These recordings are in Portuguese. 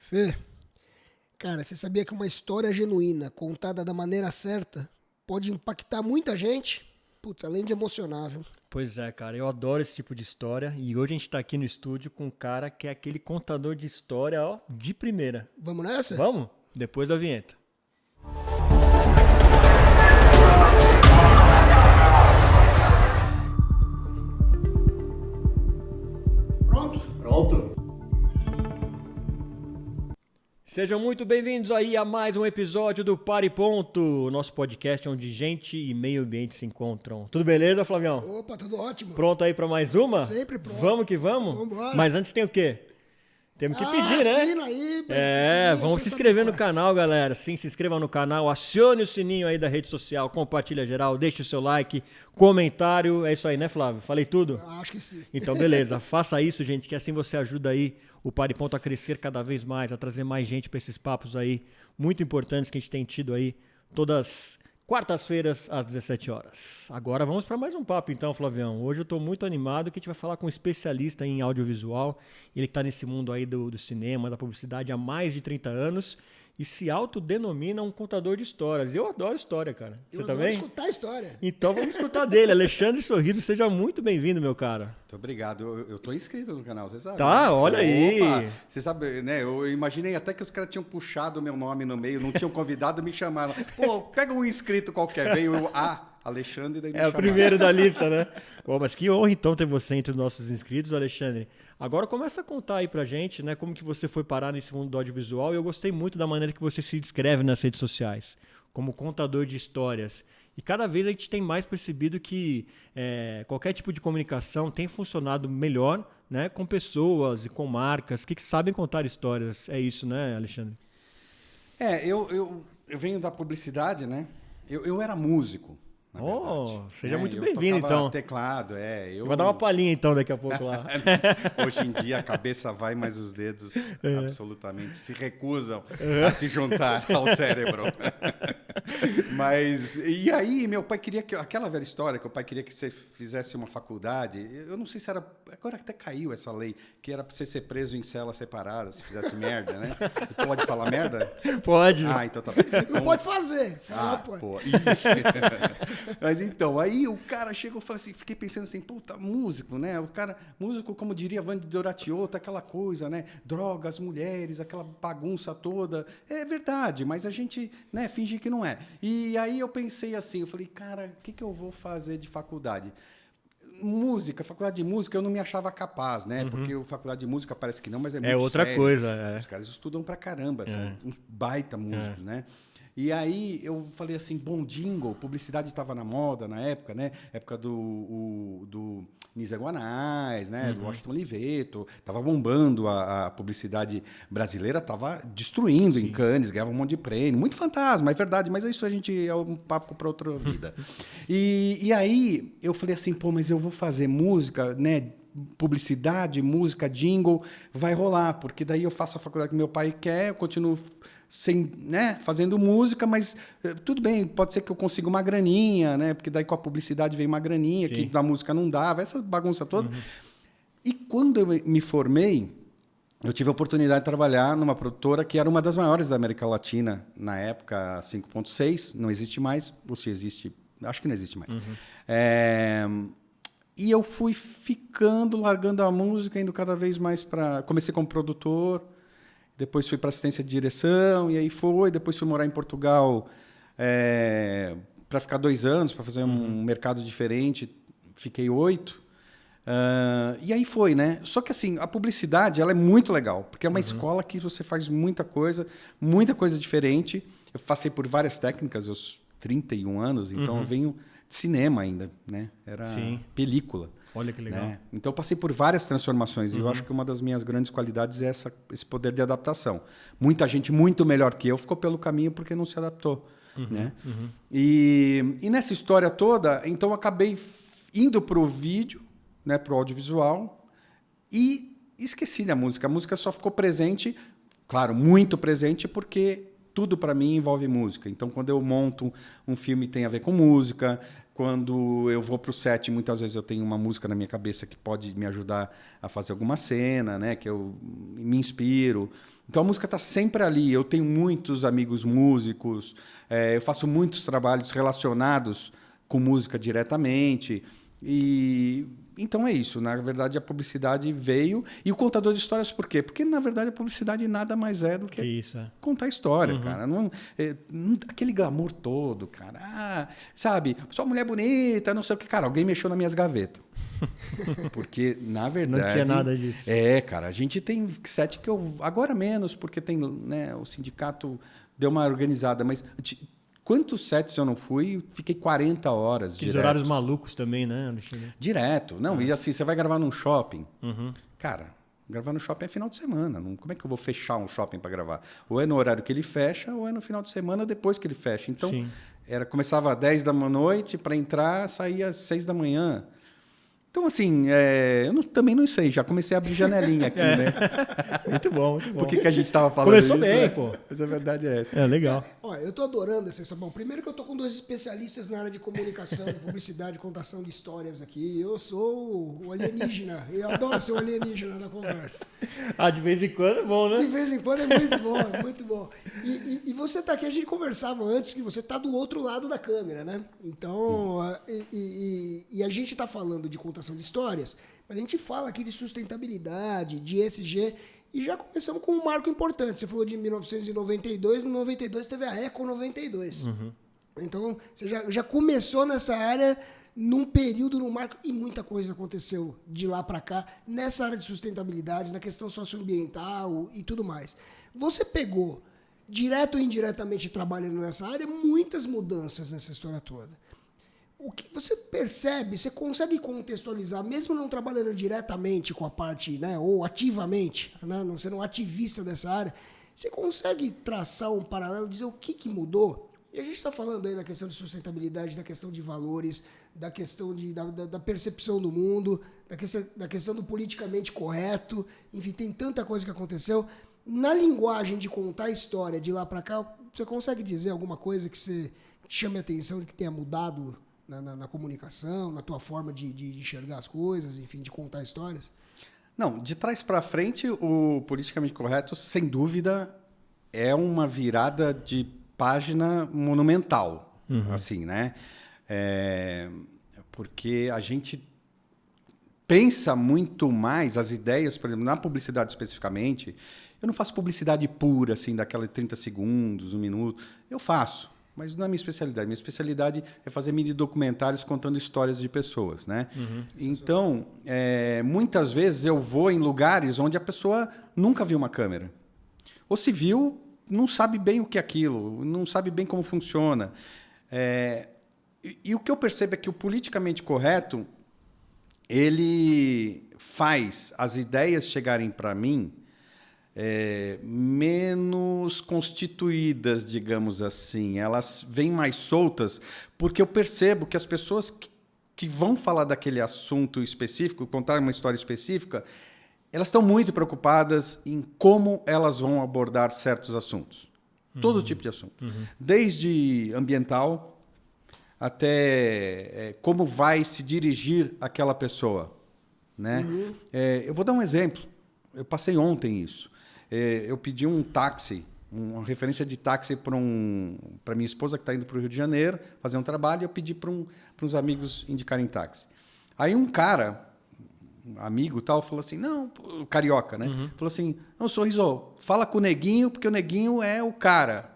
Fê, cara, você sabia que uma história genuína, contada da maneira certa, pode impactar muita gente? Putz, além de emocionável. Pois é, cara, eu adoro esse tipo de história e hoje a gente tá aqui no estúdio com um cara que é aquele contador de história, ó, de primeira. Vamos nessa? Vamos? Depois da vinheta. Pronto? Pronto. Sejam muito bem-vindos aí a mais um episódio do Pare Ponto, nosso podcast onde gente e meio ambiente se encontram. Tudo beleza, Flavião? Opa, tudo ótimo. Pronto aí pra mais uma? Sempre pronto. Vamos que vamos? Vambora. Mas antes tem o quê? Temos que pedir, né? Assina aí. Vamos se inscrever no canal, galera. Sim, se inscreva no canal, acione o sininho aí da rede social, compartilha geral, deixe o seu like, comentário. É isso aí, né, Flávio? Falei tudo? Acho que sim. Então, beleza. Faça isso, gente, que assim você ajuda aí o Pare Ponto a crescer cada vez mais, a trazer mais gente para esses papos aí muito importantes que a gente tem tido aí todas quartas-feiras às 17 horas. Agora vamos para mais um papo então, Flavião. Hoje eu estou muito animado que a gente vai falar com um especialista em audiovisual. Ele que está nesse mundo aí do cinema, da publicidade há mais de 30 anos e se autodenomina um contador de histórias. Eu adoro história, cara. Você também? Eu adoro escutar a história. Então vamos escutar dele. Alexandre Sorriso, seja muito bem-vindo, meu cara. Muito obrigado. Eu tô inscrito no canal, você sabe. Tá, né? olha aí. Opa, você sabe, né? Eu imaginei até que os caras tinham puxado o meu nome no meio, não tinham convidado, me chamaram. Pô, pega um inscrito qualquer. Veio eu, Alexandre, daí me É o chamaram. primeiro da lista, né? Bom, mas que honra então ter você entre os nossos inscritos, Alexandre. Agora começa a contar aí pra gente, né, como que você foi parar nesse mundo do audiovisual. E eu gostei muito da maneira que você se descreve nas redes sociais, como contador de histórias. E cada vez a gente tem mais percebido que qualquer tipo de comunicação tem funcionado melhor, né, com pessoas e com marcas que sabem contar histórias. É isso, né, Alexandre? Eu venho da publicidade, né? Eu era músico. Na verdade, seja né? muito Eu bem-vindo, tocava então. teclado, Eu vou dar uma palhinha então daqui a pouco lá. Hoje em dia a cabeça vai, mas os dedos absolutamente se recusam a se juntar ao cérebro. Mas, e aí, meu pai queria que, aquela velha história que o pai queria que você fizesse uma faculdade, eu não sei se era, agora até caiu essa lei, que era pra você ser preso em cela separada, se fizesse merda, né? Pode falar merda? Pode. Então tá bem. Não pode fazer. Fala, pô. Pô. Mas então, aí o cara chegou e falou assim, fiquei pensando assim, puta, músico, né? O cara, músico, como diria Vande Doratioto, aquela coisa, né? Drogas, mulheres, aquela bagunça toda. É verdade, mas a gente, né, finge que não é. E aí eu pensei assim, eu falei, cara, o que eu vou fazer de faculdade? Música, faculdade de música, eu não me achava capaz, né? Porque a faculdade de música parece que não, mas é muito outra sério. coisa. Os caras estudam pra caramba, são uns baita músicos, né? E aí eu falei assim, bom, jingle, publicidade estava na moda na época, né? Época do Nisa Guanais, né? Do Washington Oliveto, tava bombando a publicidade brasileira, tava destruindo em Cannes, ganhava um monte de prêmio, muito fantasma, é verdade, mas isso a gente é um papo para outra vida. E aí eu falei assim, pô, mas eu vou fazer música, né? Publicidade, música, jingle, vai rolar, porque daí eu faço a faculdade que meu pai quer, eu continuo sem, né, fazendo música, mas tudo bem, pode ser que eu consiga uma graninha, né, porque daí com a publicidade vem uma graninha, que da música não dava, essa bagunça toda. E quando eu me formei, eu tive a oportunidade de trabalhar numa produtora que era uma das maiores da América Latina na época, 5.6, não existe mais, ou se existe, acho que não existe mais. E eu fui ficando, largando a música, indo cada vez mais para... Comecei como produtor, depois fui para assistência de direção, e aí depois fui morar em Portugal para ficar 2 anos, para fazer um mercado diferente, fiquei 8. E aí foi, né? Só que assim, a publicidade ela é muito legal, porque é uma escola que você faz muita coisa diferente. Eu passei por várias técnicas, aos 31 anos, então eu venho de cinema ainda, né? Era película. Olha que legal. Né? Então eu passei por várias transformações e eu acho que uma das minhas grandes qualidades é esse poder de adaptação. Muita gente muito melhor que eu ficou pelo caminho porque não se adaptou. Né? E nessa história toda, então eu acabei indo para o vídeo, né, para o audiovisual e esqueci da música. A música só ficou presente, claro, muito presente, porque tudo para mim envolve música. Então, quando eu monto um filme, tem a ver com música. Quando eu vou para o set, muitas vezes eu tenho uma música na minha cabeça que pode me ajudar a fazer alguma cena, né? Que eu me inspiro. Então, a música está sempre ali. Eu tenho muitos amigos músicos, eu faço muitos trabalhos relacionados com música diretamente. Então é isso. Na verdade, a publicidade veio. E o contador de histórias, por quê? Porque, na verdade, a publicidade nada mais é do que isso, contar história, cara. Aquele glamour todo, cara. Sabe? Só mulher bonita, não sei o que. Cara, alguém mexeu nas minhas gavetas. Porque, na verdade... Não tinha nada disso. Cara. A gente tem set que eu... Agora menos, porque tem, né, o sindicato deu uma organizada, mas... Quantos sets eu não fui? Fiquei 40 horas Aqueles direto. horários malucos também, né, Alexandre? Direto. Não, e assim, você vai gravar num shopping. Cara, gravar no shopping é final de semana. Como é que eu vou fechar um shopping para gravar? Ou é no horário que ele fecha, ou é no final de semana depois que ele fecha. Então, começava às 10 da noite para entrar, saía às 6 da manhã. Então, assim, eu também não sei. Já comecei a abrir janelinha aqui, né? Muito bom, muito bom. Por que a gente estava falando Começou isso? bem, pô. Mas a verdade é essa. É, legal. Olha, eu tô adorando essa bom. Primeiro que eu tô com 2 especialistas na área de comunicação, publicidade, contação de histórias aqui. Eu sou o alienígena. Eu adoro ser o alienígena na conversa. De vez em quando é bom, né? De vez em quando é muito bom, é muito bom. E você tá aqui, a gente conversava antes que você tá do outro lado da câmera, né? Então, e a gente tá falando de contação de histórias, mas a gente fala aqui de sustentabilidade, de ESG, e já começamos com um marco importante. Você falou de 1992, em 92 teve a Eco 92. Então, você já começou nessa área num período, num marco, e muita coisa aconteceu de lá para cá, nessa área de sustentabilidade, na questão socioambiental e tudo mais. Você pegou, direto ou indiretamente trabalhando nessa área, muitas mudanças nessa história toda. O que você percebe, você consegue contextualizar, mesmo não trabalhando diretamente com a parte, né, ou ativamente, né, não sendo um ativista dessa área, você consegue traçar um paralelo, dizer o que mudou? E a gente está falando aí da questão de sustentabilidade, da questão de valores, da questão da percepção do mundo, da questão do politicamente correto, enfim, tem tanta coisa que aconteceu. Na linguagem de contar a história de lá para cá, você consegue dizer alguma coisa que te chame a atenção, que tenha mudado na comunicação, na tua forma de enxergar as coisas, enfim, de contar histórias? Não, de trás para frente, o politicamente correto, sem dúvida, é uma virada de página monumental, assim, né? Porque a gente pensa muito mais as ideias, por exemplo, na publicidade especificamente. Eu não faço publicidade pura, assim, daquela 30 segundos, 1 minuto. Eu faço, mas não é minha especialidade. Minha especialidade é fazer mini documentários contando histórias de pessoas, né? Então, muitas vezes eu vou em lugares onde a pessoa nunca viu uma câmera. Ou se viu, não sabe bem o que é aquilo, não sabe bem como funciona. E o que eu percebo é que o politicamente correto, ele faz as ideias chegarem para mim menos constituídas, digamos assim. Elas vêm mais soltas, porque eu percebo que as pessoas que vão falar daquele assunto específico, contar uma história específica, elas estão muito preocupadas em como elas vão abordar certos assuntos. Todo tipo de assunto. Desde ambiental até como vai se dirigir aquela pessoa, né? Eu vou dar um exemplo. Eu passei ontem isso. Eu pedi um táxi, uma referência de táxi para minha esposa que está indo para o Rio de Janeiro fazer um trabalho. Eu pedi para uns amigos indicarem táxi. Aí um cara, amigo tal, falou assim, não, o carioca, né? Falou assim, não, Sorriso, fala com o Neguinho, porque o Neguinho é o cara.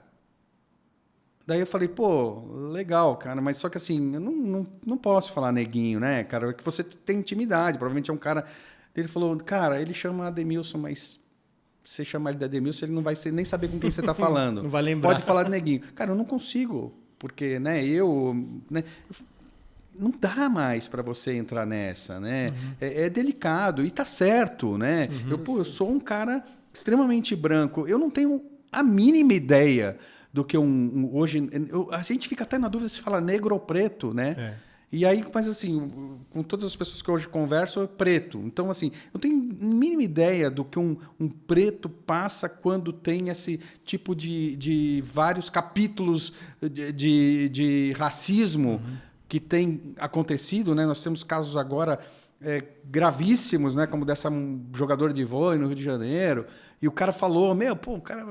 Daí eu falei, pô, legal, cara, mas só que assim, eu não posso falar Neguinho, né, cara? É que você tem intimidade, provavelmente é um cara... Ele falou, cara, ele chama Ademilson, mas se você chamar ele de Ademilson, ele não vai nem saber com quem você está falando. Não vai lembrar. Pode falar de Neguinho. Cara, eu não consigo, porque, né, não dá mais para você entrar nessa, né? É delicado, e tá certo, né? Eu sou um cara extremamente branco, eu não tenho a mínima ideia do que hoje... a gente fica até na dúvida se fala negro ou preto, né? E aí, mas assim, com todas as pessoas que hoje converso, é preto. Então, assim, eu tenho mínima ideia do que um preto passa quando tem esse tipo de vários capítulos de racismo que tem acontecido, né? Nós temos casos agora gravíssimos, né? Como dessa jogadora de vôlei no Rio de Janeiro. E o cara falou,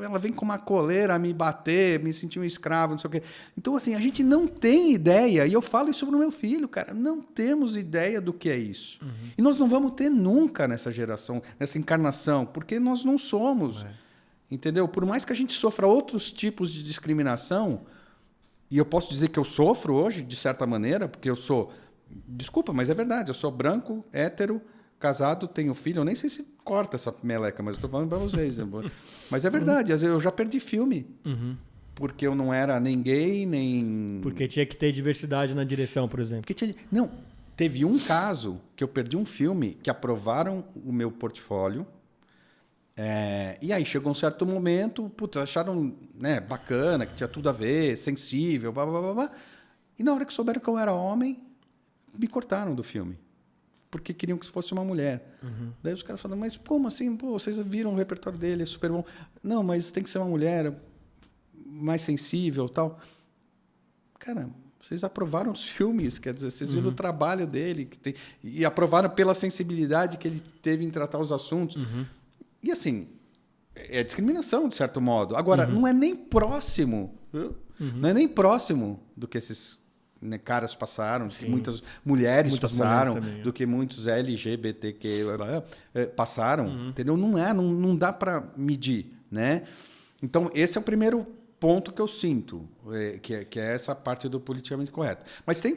ela vem com uma coleira me bater, me sentir um escravo, não sei o quê. Então, assim, a gente não tem ideia, e eu falo isso pro meu filho, cara, não temos ideia do que é isso. E nós não vamos ter nunca nessa geração, nessa encarnação, porque nós não somos. Entendeu? Por mais que a gente sofra outros tipos de discriminação, e eu posso dizer que eu sofro hoje, de certa maneira, porque eu sou... Desculpa, mas é verdade, eu sou branco, hétero, casado, tenho filho, eu nem sei se corta essa meleca, mas eu tô falando para vocês. Mas é verdade, às vezes eu já perdi filme. Porque eu não era nem gay, nem... Porque tinha que ter diversidade na direção, por exemplo. Não, teve um caso que eu perdi um filme que aprovaram o meu portfólio. E aí chegou um certo momento, acharam, né, bacana, que tinha tudo a ver, sensível, blá, blá, blá, blá. E na hora que souberam que eu era homem, me cortaram do filme. Porque queriam que fosse uma mulher. Daí os caras falaram, mas como assim? Pô, vocês viram o repertório dele, é super bom. Não, mas tem que ser uma mulher mais sensível e tal. Cara, vocês aprovaram os filmes, quer dizer, vocês viram o trabalho dele e aprovaram pela sensibilidade que ele teve em tratar os assuntos. E assim, é discriminação, de certo modo. Agora, não é nem próximo, não é nem próximo do que esses... Né, caras passaram, que muitas mulheres passaram, também, do que muitos LGBTQ passaram, entendeu? Não dá para medir, né? Então, esse é o primeiro ponto que eu sinto, que é essa parte do politicamente correto. Mas tem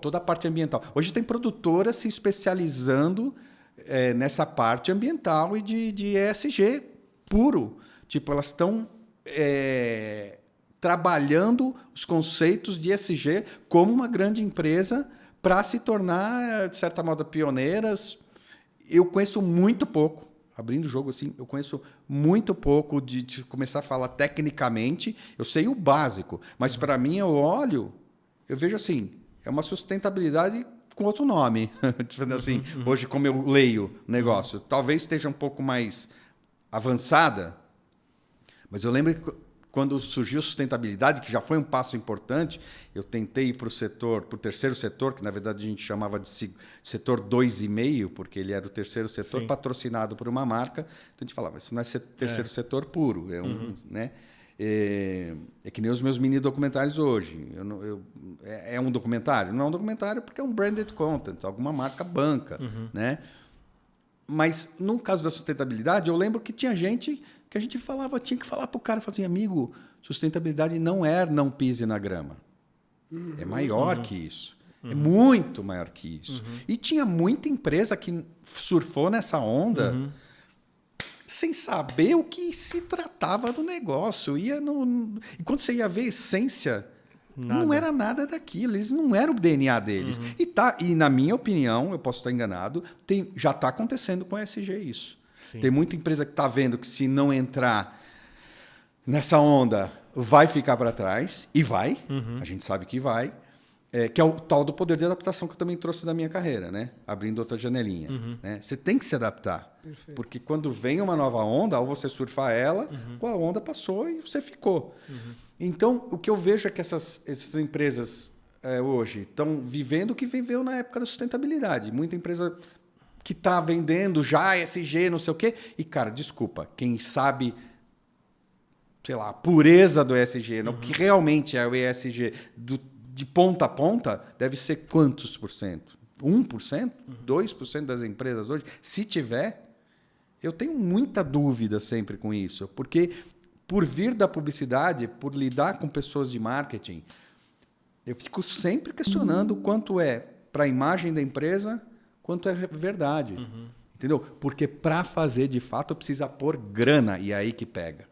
toda a parte ambiental. Hoje tem produtoras se especializando nessa parte ambiental e de ESG puro. Tipo, elas estão... trabalhando os conceitos de ESG como uma grande empresa para se tornar, de certa modo, pioneiras. Eu conheço muito pouco, abrindo o jogo assim, eu conheço muito pouco de começar a falar tecnicamente. Eu sei o básico, mas para mim eu vejo assim, é uma sustentabilidade com outro nome. Assim, hoje, como eu leio o negócio, talvez esteja um pouco mais avançada, mas eu lembro que quando surgiu a sustentabilidade, que já foi um passo importante, eu tentei ir para o terceiro setor, que na verdade a gente chamava de setor 2,5, porque ele era o terceiro setor patrocinado por uma marca. Então a gente falava, isso não é terceiro setor puro, né? É que nem os meus mini documentários hoje. É um documentário? Não é um documentário porque é um branded content, alguma marca banca, né? Mas no caso da sustentabilidade, eu lembro que tinha gente que a gente tinha que falar para o cara, falar assim, amigo, sustentabilidade não pise na grama. É maior que isso. É muito maior que isso. E tinha muita empresa que surfou nessa onda sem saber o que se tratava do negócio. E quando você ia ver a essência, não era nada daquilo. Eles não eram o DNA deles. E na minha opinião, eu posso estar enganado, já está acontecendo com a ESG isso. Sim. Tem muita empresa que está vendo que se não entrar nessa onda, vai ficar para trás. E vai. A gente sabe que vai. Que é o tal do poder de adaptação que eu também trouxe da minha carreira, né? Abrindo outra janelinha. Né? Você tem que se adaptar. Perfeito. Porque quando vem uma nova onda, ou você surfar ela, ou a onda passou e você ficou. Então, o que eu vejo é que essas empresas hoje estão vivendo o que viveu na época da sustentabilidade. Muita empresa que está vendendo já ESG, não sei o quê. E, cara, desculpa, quem sabe, sei lá, a pureza do ESG, o que realmente é o ESG de ponta a ponta, deve ser quantos por cento? 1%? 2% das empresas hoje? Se tiver, eu tenho muita dúvida sempre com isso. Porque, por vir da publicidade, por lidar com pessoas de marketing, eu fico sempre questionando quanto é para a imagem da empresa, quanto é verdade. Entendeu? Porque para fazer de fato precisa pôr grana, e é aí que pega.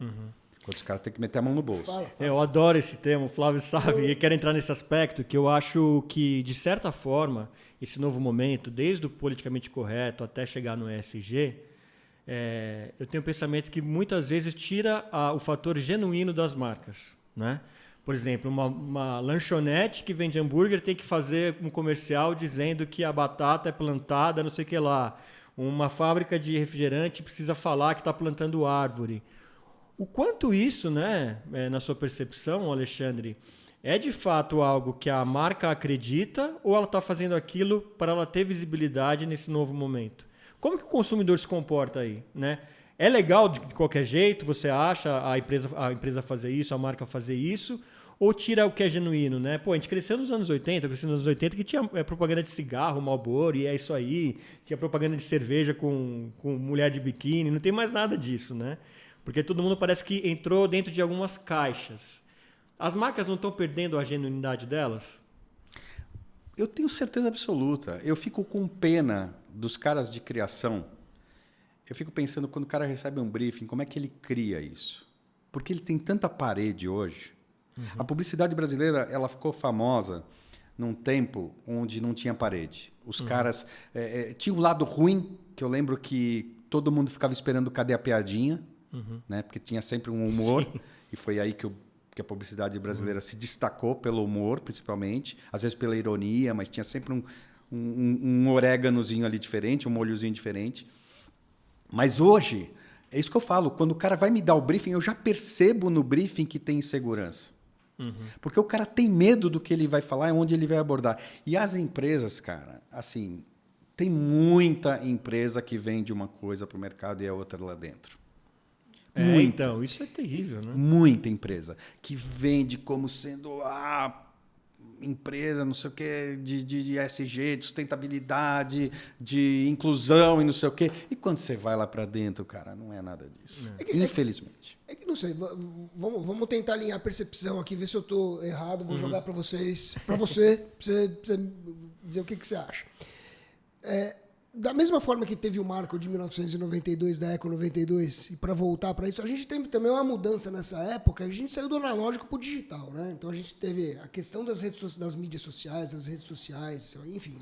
Quando os caras têm que meter a mão no bolso. Eu adoro esse tema, o Flávio sabe, e quero entrar nesse aspecto que eu acho que, de certa forma, esse novo momento, desde o politicamente correto até chegar no ESG, eu tenho um pensamento que muitas vezes tira o fator genuíno das marcas, né? Por exemplo, uma lanchonete que vende hambúrguer tem que fazer um comercial dizendo que a batata é plantada, não sei o que lá. Uma fábrica de refrigerante precisa falar que está plantando árvore. O quanto isso, né, na sua percepção, Alexandre, é de fato algo que a marca acredita ou ela está fazendo aquilo para ela ter visibilidade nesse novo momento? Como que o consumidor se comporta aí, né? É legal de qualquer jeito, você acha, a empresa fazer isso, a marca fazer isso, ou tira o que é genuíno, né? Pô, a gente cresceu nos anos 80, que tinha propaganda de cigarro, Marlboro, e é isso aí. Tinha propaganda de cerveja com mulher de biquíni, não tem mais nada disso, né? Porque todo mundo parece que entrou dentro de algumas caixas. As marcas não estão perdendo a genuinidade delas? Eu tenho certeza absoluta. Eu fico com pena dos caras de criação. Eu fico pensando, quando o cara recebe um briefing, como é que ele cria isso? Porque ele tem tanta parede hoje. Uhum. A publicidade brasileira, ela ficou famosa num tempo onde não tinha parede. Os caras... tinha um lado ruim, que eu lembro que todo mundo ficava esperando cadê a piadinha, né? Porque tinha sempre um humor. Sim. E foi aí que a publicidade brasileira se destacou pelo humor, principalmente. Às vezes pela ironia, mas tinha sempre um oréganozinho ali diferente, um molhozinho diferente. Mas hoje, é isso que eu falo, quando o cara vai me dar o briefing, eu já percebo no briefing que tem insegurança. Porque o cara tem medo do que ele vai falar e onde ele vai abordar. E as empresas, cara, assim, tem muita empresa que vende uma coisa para o mercado e a outra lá dentro. Então, isso é terrível, né? Muita empresa que vende como sendo empresa, não sei o quê, de ESG, de sustentabilidade, de inclusão e não sei o quê. E quando você vai lá para dentro, cara, não é nada disso. Infelizmente. É que não sei, vamos tentar alinhar a percepção aqui, ver se eu estou errado, vou jogar para vocês, para você dizer o que você acha. Da mesma forma que teve o marco de 1992, da Eco 92, e para voltar para isso, a gente teve também uma mudança nessa época, a gente saiu do analógico para o digital, né? Então a gente teve a questão das mídias sociais, das redes sociais, enfim,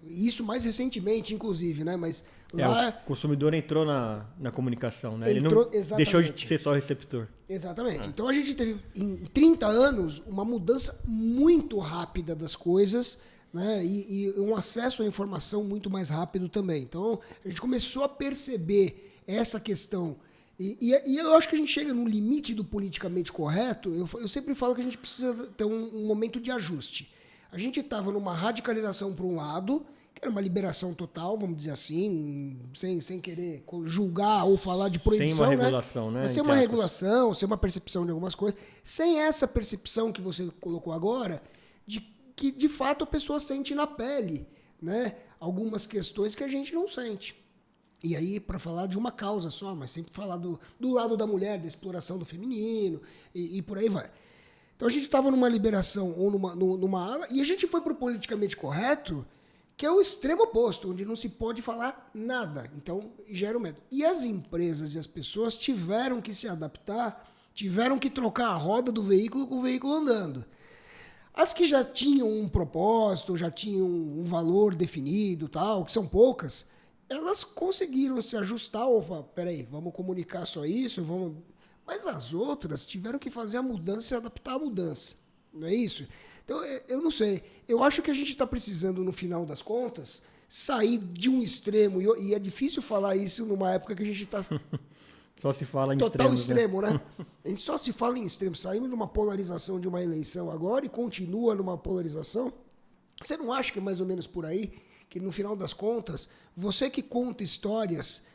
isso mais recentemente, inclusive, né? Mas lá... O consumidor entrou na comunicação, né? Ele não deixou de ser só receptor. Exatamente. Então a gente teve, em 30 anos, uma mudança muito rápida das coisas, né? E um acesso à informação muito mais rápido também. Então, a gente começou a perceber essa questão. E eu acho que a gente chega num limite do politicamente correto. Eu sempre falo que a gente precisa ter um momento de ajuste. A gente estava numa radicalização para um lado, que era uma liberação total, vamos dizer assim, sem querer julgar ou falar de proibição. Sem uma regulação, né? Sem uma regulação, sem uma percepção de algumas coisas. Sem essa percepção que você colocou agora, que de fato a pessoa sente na pele, né? Algumas questões que a gente não sente. E aí, para falar de uma causa só, mas sempre falar do lado da mulher, da exploração do feminino, e por aí vai. Então a gente estava numa liberação ou numa ala, e a gente foi para o politicamente correto, que é o extremo oposto, onde não se pode falar nada. Então gera o medo. E as empresas e as pessoas tiveram que se adaptar, tiveram que trocar a roda do veículo com o veículo andando. As que já tinham um propósito, já tinham um valor definido, tal, que são poucas, elas conseguiram se ajustar. Opa, peraí, vamos comunicar só isso, vamos... Mas as outras tiveram que fazer a mudança e adaptar a mudança. Não é isso? Então, eu não sei. Eu acho que a gente está precisando, no final das contas, sair de um extremo. E é difícil falar isso numa época que a gente está... Só se fala em total extremo, né? A gente só se fala em extremo. Saímos de uma polarização de uma eleição agora e continua numa polarização. Você não acha que é mais ou menos por aí? Que no final das contas, você que conta histórias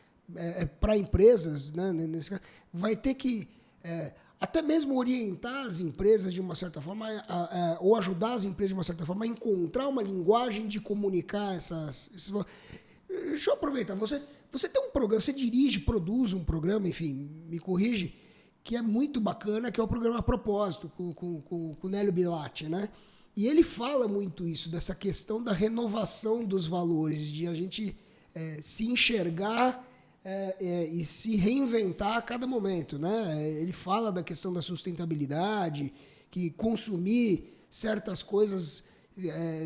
para empresas, né, nesse caso, vai ter que até mesmo orientar as empresas de uma certa forma, ou ajudar as empresas de uma certa forma a encontrar uma linguagem de comunicar esses... Deixa eu aproveitar. Você tem um programa, você dirige, produz um programa, enfim, me corrige, que é muito bacana, que é o programa A Propósito, com o Nélio Bilatti, né? E ele fala muito isso, dessa questão da renovação dos valores, de a gente se enxergar e se reinventar a cada momento, né? Ele fala da questão da sustentabilidade, que consumir certas coisas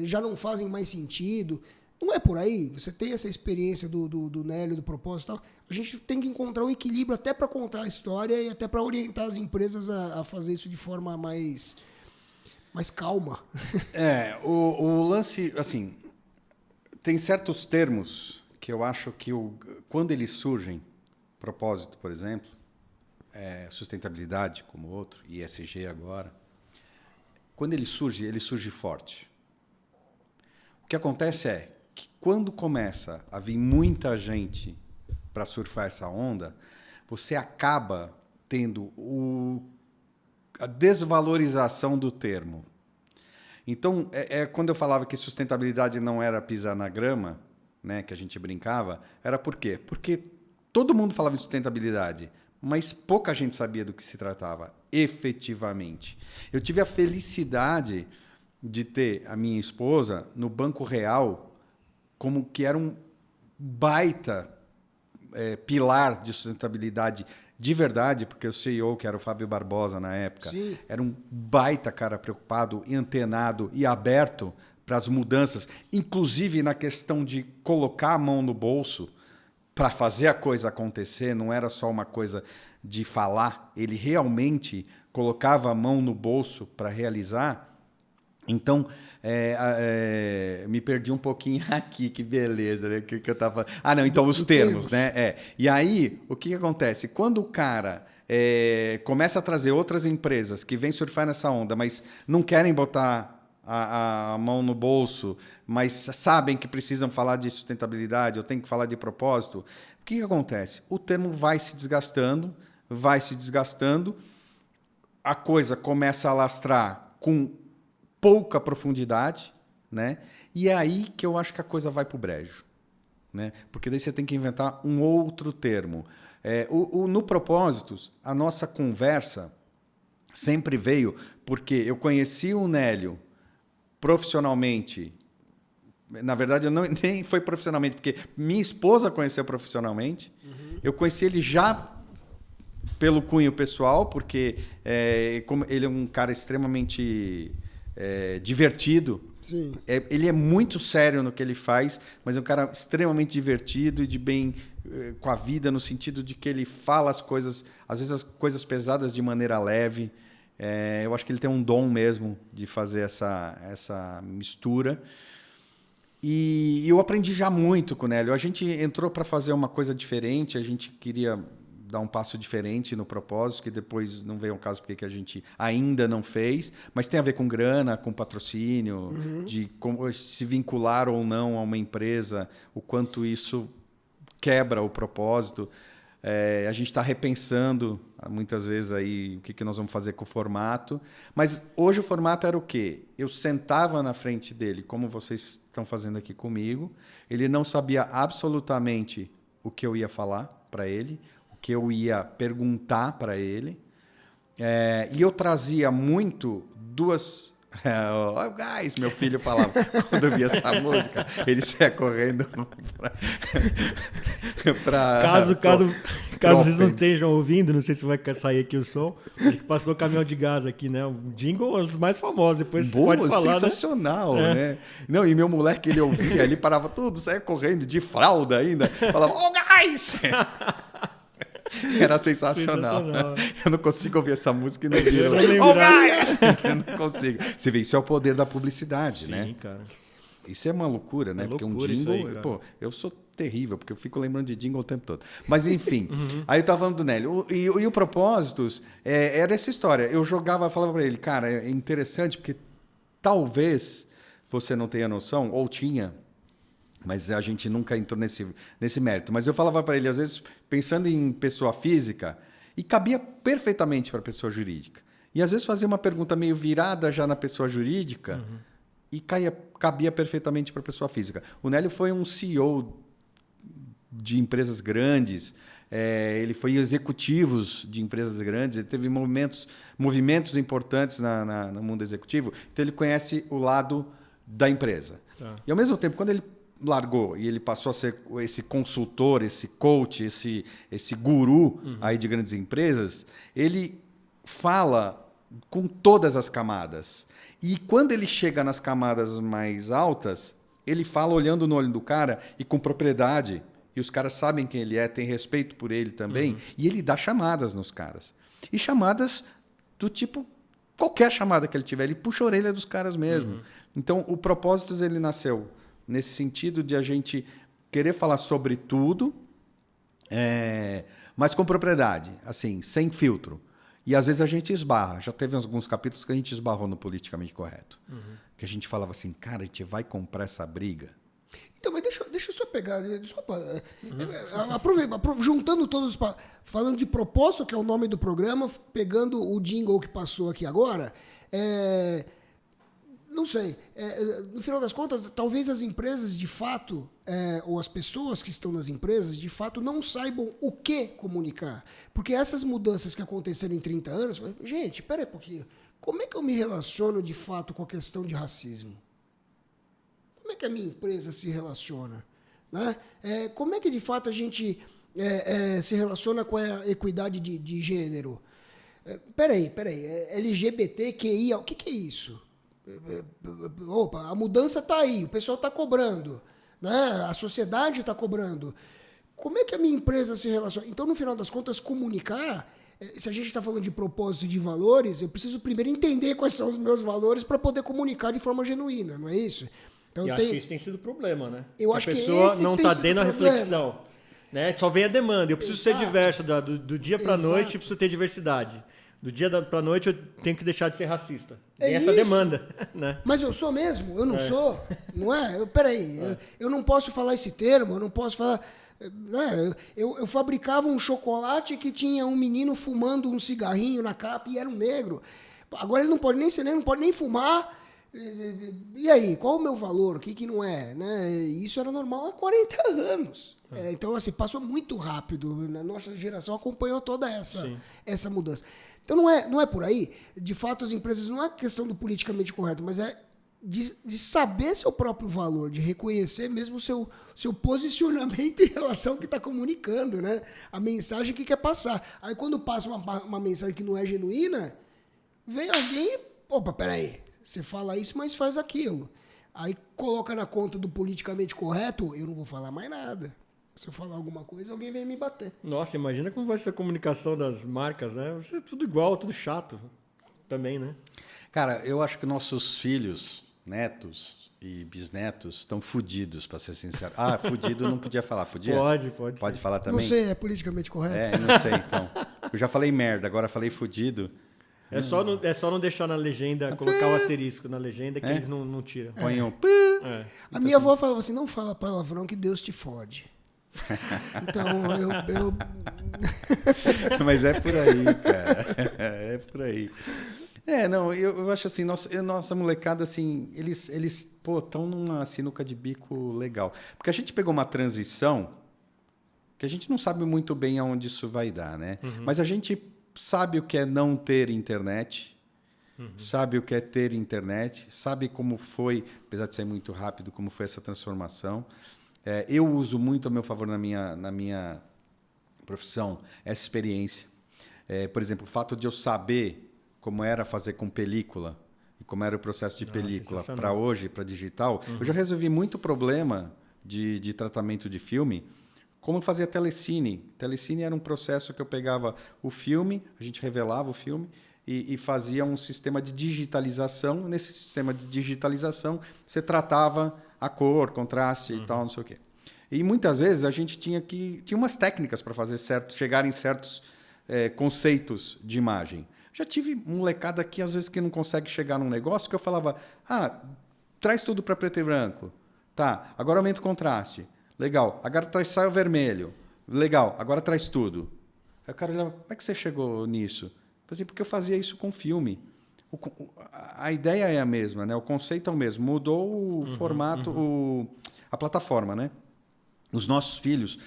já não fazem mais sentido. Não é por aí. Você tem essa experiência do Nélio, do propósito e tal. A gente tem que encontrar um equilíbrio até para contar a história e até para orientar as empresas a fazer isso de forma mais mais calma. O lance, assim, tem certos termos que eu acho que quando eles surgem, propósito, por exemplo, sustentabilidade como outro, ESG agora, quando ele surge forte. O que acontece é que quando começa a vir muita gente para surfar essa onda, você acaba tendo a desvalorização do termo. Então, quando eu falava que sustentabilidade não era pisar na grama, né, que a gente brincava, era por quê? Porque todo mundo falava em sustentabilidade, mas pouca gente sabia do que se tratava, efetivamente. Eu tive a felicidade de ter a minha esposa no Banco Real como que era um baita pilar de sustentabilidade de verdade, porque o CEO, que era o Fábio Barbosa na época, Sim. era um baita cara preocupado, antenado e aberto para as mudanças, inclusive na questão de colocar a mão no bolso para fazer a coisa acontecer, não era só uma coisa de falar, ele realmente colocava a mão no bolso para realizar. Então, me perdi um pouquinho aqui, que beleza, né? Que eu tava... não, então os termos, né? E aí, o que acontece? Quando o cara começa a trazer outras empresas que vêm surfar nessa onda, mas não querem botar a mão no bolso, mas sabem que precisam falar de sustentabilidade ou tem que falar de propósito, o que acontece? O termo vai se desgastando, a coisa começa a lastrar com pouca profundidade, né? E é aí que eu acho que a coisa vai para o brejo, né? Porque daí você tem que inventar um outro termo. No Propósitos, a nossa conversa sempre veio porque eu conheci o Nélio profissionalmente. Na verdade, nem foi profissionalmente, porque minha esposa conheceu profissionalmente. Uhum. Eu conheci ele já pelo cunho pessoal, porque como ele é um cara extremamente divertido. Sim. Ele é muito sério no que ele faz, mas é um cara extremamente divertido e de bem com a vida, no sentido de que ele fala as coisas, às vezes as coisas pesadas de maneira leve. Eu acho que ele tem um dom mesmo de fazer essa mistura. E eu aprendi já muito com o Nélio. A gente entrou para fazer uma coisa diferente, a gente queria dar um passo diferente no propósito, que depois não veio ao caso porque a gente ainda não fez, mas tem a ver com grana, com patrocínio, de como se vincular ou não a uma empresa, o quanto isso quebra o propósito. A gente está repensando muitas vezes aí o que nós vamos fazer com o formato, mas hoje o formato era o quê? Eu sentava na frente dele, como vocês estão fazendo aqui comigo, ele não sabia absolutamente o que eu ia falar para ele, que eu ia perguntar para ele, e eu trazia muito duas... guys, meu filho falava, quando eu via essa música, ele saia correndo para... Caso vocês não estejam ouvindo, não sei se vai sair aqui o som, acho que passou o caminhão de gás aqui, né? O jingle é um dos mais famosos, depois você pode falar, sensacional, né? Não, e meu moleque, ele ouvia, ele parava tudo, saia correndo de fralda ainda, falava, guys! Era sensacional. Eu não consigo ouvir essa música e não vir. Eu não consigo. Você vê, isso é o poder da publicidade, né? Sim, cara. Isso é uma loucura, né? Porque um jingle... Aí, eu sou terrível, porque eu fico lembrando de jingle o tempo todo. Mas, enfim. Aí eu estava falando do Nélio. E o Propósitos era essa história. Eu falava para ele, cara, é interessante porque talvez você não tenha noção, ou tinha... Mas a gente nunca entrou nesse mérito. Mas eu falava para ele, às vezes, pensando em pessoa física, e cabia perfeitamente para a pessoa jurídica. E às vezes fazia uma pergunta meio virada já na pessoa jurídica e cabia perfeitamente para a pessoa física. O Nélio foi um CEO de empresas grandes, ele foi executivo de empresas grandes, ele teve movimentos importantes no mundo executivo, então ele conhece o lado da empresa. Tá. E ao mesmo tempo, quando ele largou e ele passou a ser esse consultor, esse coach, esse guru aí de grandes empresas, ele fala com todas as camadas. E quando ele chega nas camadas mais altas, ele fala olhando no olho do cara e com propriedade. E os caras sabem quem ele é, têm respeito por ele também. E ele dá chamadas nos caras. E chamadas do tipo qualquer chamada que ele tiver, ele puxa a orelha dos caras mesmo. Então, o Propósitos, ele nasceu nesse sentido de a gente querer falar sobre tudo, mas com propriedade, assim, sem filtro. E às vezes a gente esbarra. Já teve alguns capítulos que a gente esbarrou no politicamente correto. Que a gente falava assim, cara, a gente vai comprar essa briga. Então, mas deixa eu só pegar, desculpa, juntando todos, falando de propósito, que é o nome do programa, pegando o jingle que passou aqui agora, não sei, no final das contas, talvez as empresas de fato, ou as pessoas que estão nas empresas, de fato, não saibam o que comunicar. Porque essas mudanças que aconteceram em 30 anos, gente, pera aí um pouquinho, como é que eu me relaciono de fato com a questão de racismo? Como é que a minha empresa se relaciona? Né? Como é que, de fato, a gente se relaciona com a equidade de gênero? Peraí, LGBTQIA, o que é isso? Opa, a mudança está aí, o pessoal está cobrando, né? A sociedade está cobrando. Como é que a minha empresa se relaciona? Então, no final das contas, comunicar, se a gente está falando de propósito e de valores, eu preciso primeiro entender quais são os meus valores para poder comunicar de forma genuína, não é isso? Então, e acho que isso tem sido o problema, né? Eu acho a pessoa que não está dando a reflexão. Né? Só vem a demanda. Eu preciso ser diverso. Do dia para a noite, eu preciso ter diversidade. Do dia para a noite, eu tenho que deixar de ser racista. Tem essa demanda. Né? Mas eu sou mesmo? Eu não sou? Não é? Peraí, eu não posso falar esse termo, eu não posso falar... Né? Eu fabricava um chocolate que tinha um menino fumando um cigarrinho na capa e era um negro. Agora ele não pode nem ser negro, não pode nem fumar... E aí, qual o meu valor? O que não é? Né? Isso era normal há 40 anos. Então, assim, passou muito rápido. Na nossa geração acompanhou toda essa mudança. Então, não é por aí. De fato, as empresas não é questão do politicamente correto, mas é de saber seu próprio valor, de reconhecer mesmo o seu posicionamento em relação ao que está comunicando, né? A mensagem que quer passar. Aí, quando passa uma mensagem que não é genuína, vem alguém... Opa, peraí. Você fala isso, mas faz aquilo. Aí coloca na conta do politicamente correto, eu não vou falar mais nada. Se eu falar alguma coisa, alguém vem me bater. Nossa, imagina como vai ser a comunicação das marcas, né? Vai ser tudo igual, tudo chato também, né? Cara, eu acho que nossos filhos, netos e bisnetos estão fudidos, para ser sincero. Ah, fudido não podia falar, podia? Pode. Pode falar também? Não sei, é politicamente correto? Não sei, então. Eu já falei merda, agora falei fudido. É só não deixar na legenda, colocar o asterisco na legenda que eles não tiram. Põe um... A minha avó falava assim, não fala palavrão que Deus te fode. Então, eu... Mas é por aí, cara. É por aí. Não, eu acho assim, nossa molecada, assim, eles estão numa sinuca de bico legal. Porque a gente pegou uma transição que a gente não sabe muito bem aonde isso vai dar, né? Mas a gente sabe o que é não ter internet, sabe o que é ter internet, sabe como foi, apesar de ser muito rápido, como foi essa transformação. Eu uso muito a meu favor na minha profissão essa experiência. Por exemplo, o fato de eu saber como era fazer com película e como era o processo de película para hoje, para digital, eu já resolvi muito problema de tratamento de filme. Como fazia telecine. Telecine era um processo que eu pegava o filme, a gente revelava o filme e fazia um sistema de digitalização. Nesse sistema de digitalização, você tratava a cor, contraste e tal, não sei o quê. E muitas vezes a gente tinha umas técnicas para fazer chegar em certos conceitos de imagem. Já tive molecada aqui, às vezes, que não consegue chegar num negócio que eu falava, traz tudo para preto e branco. Tá, agora aumenta o contraste. Legal, agora traz saio vermelho. Legal, agora traz tudo. Aí o cara olhava, como é que você chegou nisso? Eu falei assim, porque eu fazia isso com filme. A ideia é a mesma, né? O conceito é o mesmo. Mudou o formato, a plataforma, né? Os nossos filhos,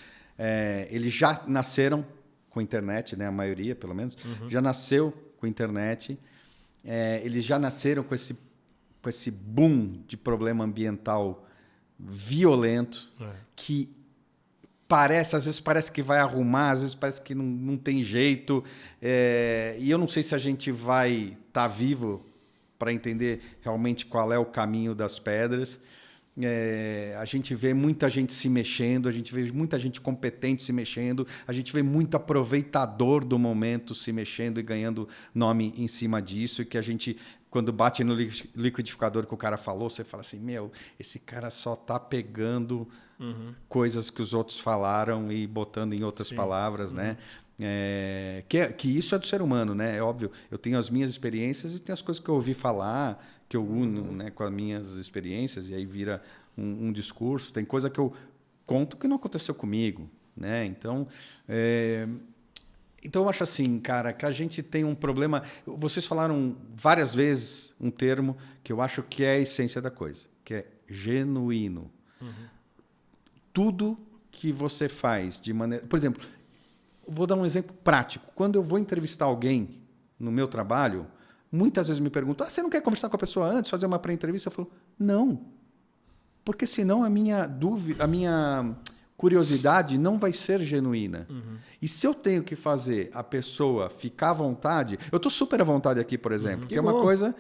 eles já nasceram com internet, né? A maioria, pelo menos, já nasceu com internet. Eles já nasceram com esse boom de problema ambiental violento, que às vezes parece que vai arrumar, às vezes parece que não tem jeito, e eu não sei se a gente vai estar vivo para entender realmente qual é o caminho das pedras, A gente vê muita gente se mexendo, a gente vê muita gente competente se mexendo, a gente vê muito aproveitador do momento se mexendo e ganhando nome em cima disso, e que a gente, quando bate no liquidificador que o cara falou, você fala assim, esse cara só tá pegando coisas que os outros falaram e botando em outras palavras, né? Que isso é do ser humano, né? É óbvio, eu tenho as minhas experiências e tenho as coisas que eu ouvi falar, que eu uno, né, com as minhas experiências, e aí vira um discurso. Tem coisa que eu conto que não aconteceu comigo, né? Então, eu acho assim, cara, que a gente tem um problema. Vocês falaram várias vezes um termo que eu acho que é a essência da coisa, que é genuíno. Tudo que você faz de maneira... Por exemplo, vou dar um exemplo prático. Quando eu vou entrevistar alguém no meu trabalho, muitas vezes me perguntam, você não quer conversar com a pessoa antes, fazer uma pré-entrevista? Eu falo, não. Porque senão a minha dúvida, a minha curiosidade não vai ser genuína. E se eu tenho que fazer a pessoa ficar à vontade... Eu estou super à vontade aqui, por exemplo, que é uma coisa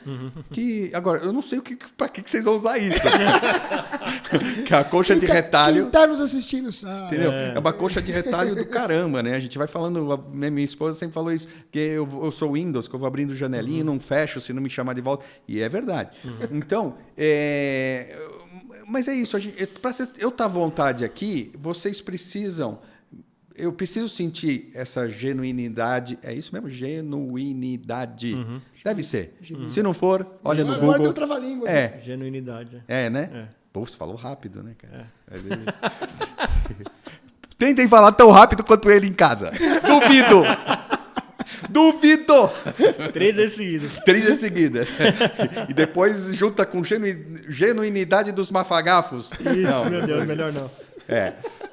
que... Agora, eu não sei para que vocês vão usar isso. Que é a coxa de retalho... Quem está nos assistindo sabe. Entendeu? É uma coxa de retalho do caramba, né? A gente vai falando... Minha esposa sempre falou isso, que eu sou Windows, que eu vou abrindo janelinha e não fecho se não me chamar de volta. E é verdade. Então, mas é isso. Para eu estar à vontade aqui, vocês precisam... Eu preciso sentir essa genuinidade. É isso mesmo? Genuinidade. Deve ser. Se não for, olha no Google. Agora deu trava-língua. Genuinidade. Né? Pô, você falou rápido, né, cara? Tentem falar tão rápido quanto ele em casa. Duvido! Duvido! 3 vezes seguidas. 3 vezes seguidas. E depois junta com genuinidade dos mafagafos. Isso, não, meu Deus, melhor não.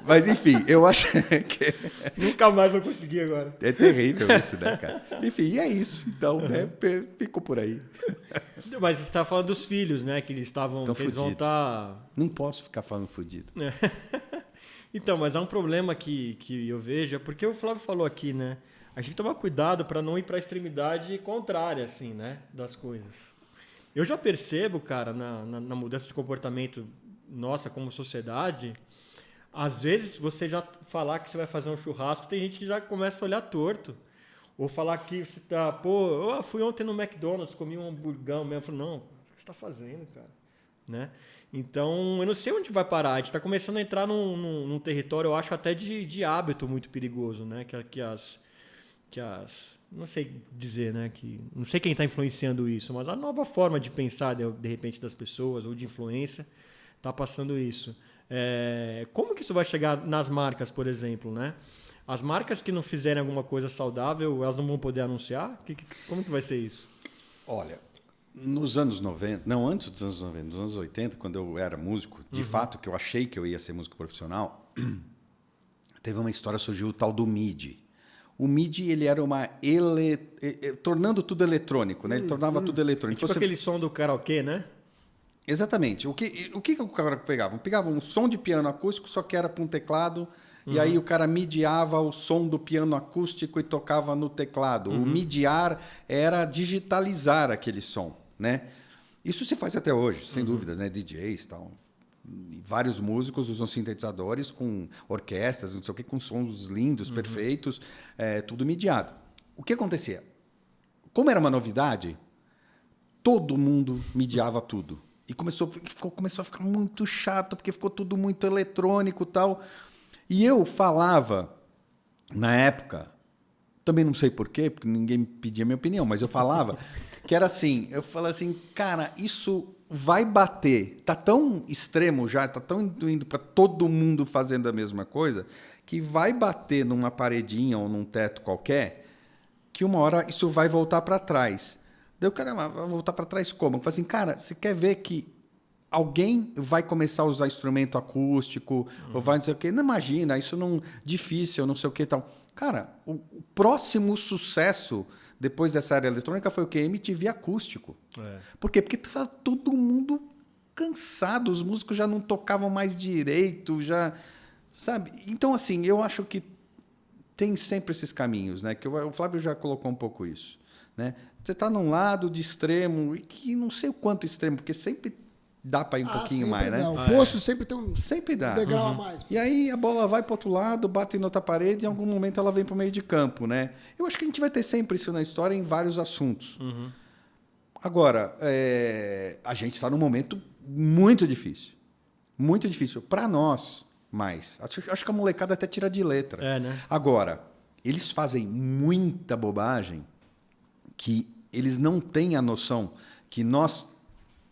Mas enfim, eu acho que... Nunca mais vou conseguir agora. É terrível isso, né, cara? Enfim, é isso. Então, né, ficou por aí. Mas você estava falando dos filhos, né? Que eles estavam... Eles vão estar... Não posso ficar falando fudido. Então, mas há um problema que eu vejo, é porque o Flávio falou aqui, né? A gente tem que tomar cuidado para não ir para a extremidade contrária, assim, né? Das coisas. Eu já percebo, cara, na mudança de comportamento nossa como sociedade... Às vezes, você já falar que você vai fazer um churrasco, tem gente que já começa a olhar torto. Ou falar que você tá... Pô, eu fui ontem no McDonald's, comi um hamburgão mesmo. Eu falo, não, o que você está fazendo, cara? Né? Então, eu não sei onde vai parar. A gente está começando a entrar num território, eu acho, até de hábito muito perigoso, né? Que as... Não sei dizer, né? Não sei quem está influenciando isso, mas a nova forma de pensar, de repente, das pessoas, ou de influência, está passando isso. Como que isso vai chegar nas marcas, por exemplo, né? As marcas que não fizerem alguma coisa saudável, elas não vão poder anunciar? Como que vai ser isso? Olha, nos anos 90, não, antes dos anos 90, nos anos 80, quando eu era músico, de fato, que eu achei que eu ia ser músico profissional, teve uma história, surgiu o tal do MIDI. O MIDI, ele era tornando tudo eletrônico, né? Ele tornava tudo eletrônico. Tipo aquele som do karaokê, né? Exatamente. O que o cara pegava? Pegava um som de piano acústico, só que era para um teclado, e aí o cara midiava o som do piano acústico e tocava no teclado. O midiar era digitalizar aquele som, né? Isso se faz até hoje, sem dúvida, né? DJs e tal. E vários músicos usam sintetizadores com orquestras, não sei o que, com sons lindos, perfeitos, tudo midiado. O que acontecia? Como era uma novidade, todo mundo midiava tudo. E começou a ficar muito chato, porque ficou tudo muito eletrônico e tal. E eu falava, na época, também não sei porquê, porque ninguém me pedia a minha opinião, mas eu falava que era assim, eu falava assim, cara, isso vai bater, tá tão extremo já, tá tão indo para todo mundo fazendo a mesma coisa, que vai bater numa paredinha ou num teto qualquer, que uma hora isso vai voltar para trás. Daí o cara vai voltar para trás como? Eu falei assim, cara, você quer ver que alguém vai começar a usar instrumento acústico, ou vai não sei o quê? Não, imagina, isso não difícil, não sei o quê e tal. Cara, o próximo sucesso depois dessa área eletrônica foi o quê? MTV acústico. Por quê? Porque estava todo mundo cansado, os músicos já não tocavam mais direito, já... Sabe? Então, assim, eu acho que tem sempre esses caminhos, né? Que o Flávio já colocou um pouco isso, né? Você está num lado de extremo, e que não sei o quanto extremo, porque sempre dá para ir um pouquinho sempre mais, né? dá. O poço sempre tem um Sempre dá. degrau a mais. E aí a bola vai para outro lado, bate em outra parede e em algum momento ela vem para o meio de campo, né? Eu acho que a gente vai ter sempre isso na história em vários assuntos. Agora, a gente está num momento muito difícil. Muito difícil. Para nós, mais. Acho que a molecada até tira de letra. Né? Agora, eles fazem muita bobagem que eles não têm a noção que nós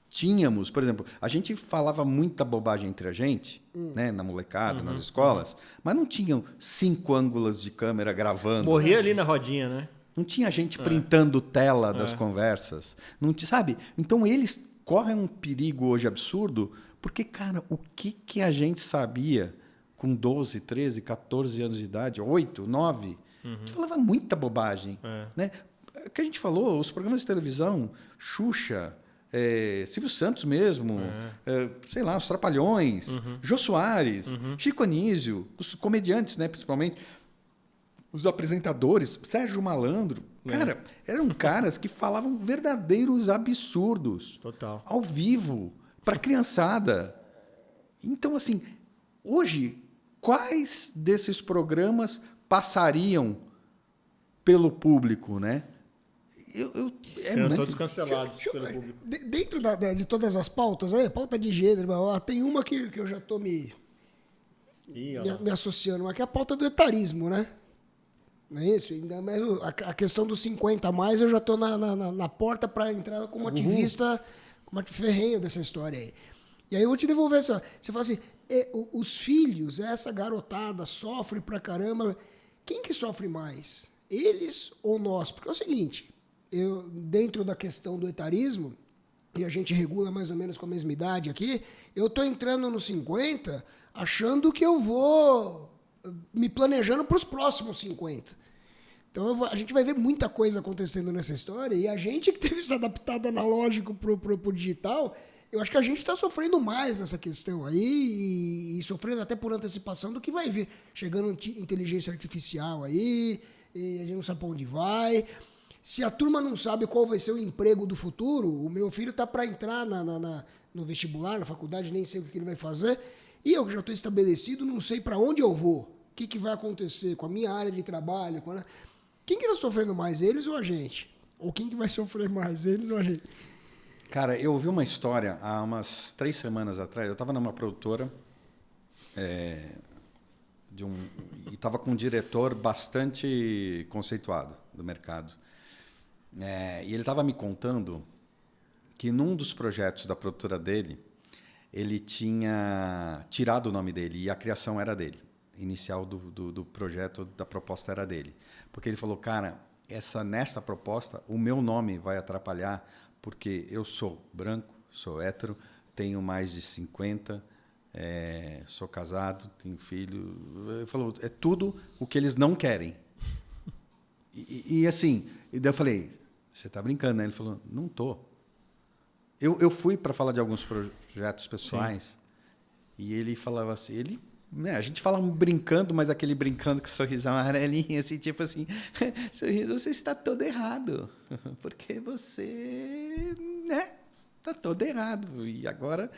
tínhamos. Por exemplo, a gente falava muita bobagem entre a gente, né, na molecada, nas escolas, mas não tinham 5 ângulos de câmera gravando. Morria ali na rodinha, né? Não tinha gente printando tela das conversas. Não, sabe? Então, eles correm um perigo hoje absurdo, porque, cara, o que a gente sabia com 12, 13, 14 anos de idade, 8, 9? A gente falava muita bobagem. Né? O que a gente falou, os programas de televisão, Xuxa, Silvio Santos mesmo, sei lá, os Trapalhões, Jô Soares, Chico Anísio, os comediantes, né, principalmente, os apresentadores, Sérgio Malandro. Cara, eram caras que falavam verdadeiros absurdos. Total. Ao vivo, para criançada. Então, assim, hoje, quais desses programas passariam pelo público, né? Serão todos cancelados pelo público. Dentro de todas as pautas, pauta de gênero, tem uma que eu já estou me associando, que é a pauta do etarismo, né? Não é isso? Ainda mais a questão dos 50 a mais, eu já estou na porta para entrar como ativista, como ferrenho dessa história aí. E aí eu vou te devolver essa. Você fala assim, os filhos, essa garotada sofre pra caramba. Quem que sofre mais? Eles ou nós? Porque é o seguinte, dentro da questão do etarismo, e a gente regula mais ou menos com a mesma idade aqui, eu estou entrando nos 50 achando que eu vou me planejando para os próximos 50. Então a gente vai ver muita coisa acontecendo nessa história, e a gente que teve se adaptado analógico pro digital, eu acho que a gente está sofrendo mais nessa questão aí, e sofrendo até por antecipação do que vai vir. Chegando inteligência artificial aí, e a gente não sabe para onde vai. Se a turma não sabe qual vai ser o emprego do futuro, o meu filho está para entrar no vestibular, na faculdade, nem sei o que ele vai fazer, e eu já estou estabelecido, não sei para onde eu vou, o que vai acontecer com a minha área de trabalho. Quem que está sofrendo mais, eles ou a gente? Ou quem que vai sofrer mais, eles ou a gente? Cara, eu ouvi uma história há umas 3 semanas atrás. Eu estava numa produtora e estava com um diretor bastante conceituado do mercado. E ele estava me contando que num dos projetos da produtora dele, ele tinha tirado o nome dele e a criação era dele. Inicial do projeto, da proposta era dele. Porque ele falou, cara, nessa proposta, o meu nome vai atrapalhar, porque eu sou branco, sou hétero, tenho mais de 50, sou casado, tenho filho. Ele falou, é tudo o que eles não querem. E assim, e daí eu falei, você está brincando, né? Ele falou, não estou. Eu fui para falar de alguns projetos pessoais. Sim. E ele falava assim, a gente fala brincando, mas aquele brincando com sorriso amarelinho, assim, tipo assim, sorriso, você está todo errado, porque você, né, está todo errado, e agora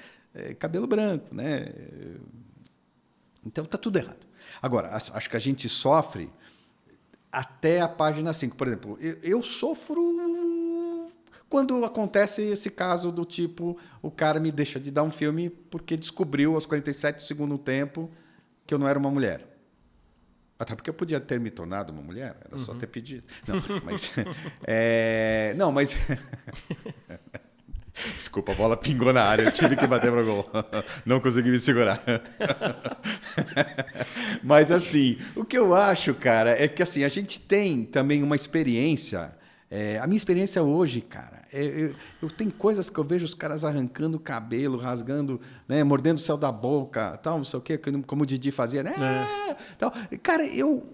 cabelo branco, né, então está tudo errado. Agora, acho que a gente sofre até a página 5, por exemplo, eu sofro quando acontece esse caso do tipo, o cara me deixa de dar um filme porque descobriu aos 47 do segundo tempo que eu não era uma mulher. Até porque eu podia ter me tornado uma mulher, era só ter pedido. Não, mas... Desculpa, a bola pingou na área, eu tive que bater pro gol. Não consegui me segurar. Mas assim, o que eu acho, cara, é que assim, a gente tem também uma experiência... a minha experiência hoje, cara, eu tenho coisas que eu vejo os caras arrancando o cabelo, rasgando, né, mordendo o céu da boca, tal, não sei o quê, como o Didi fazia, né? Tal. Cara, eu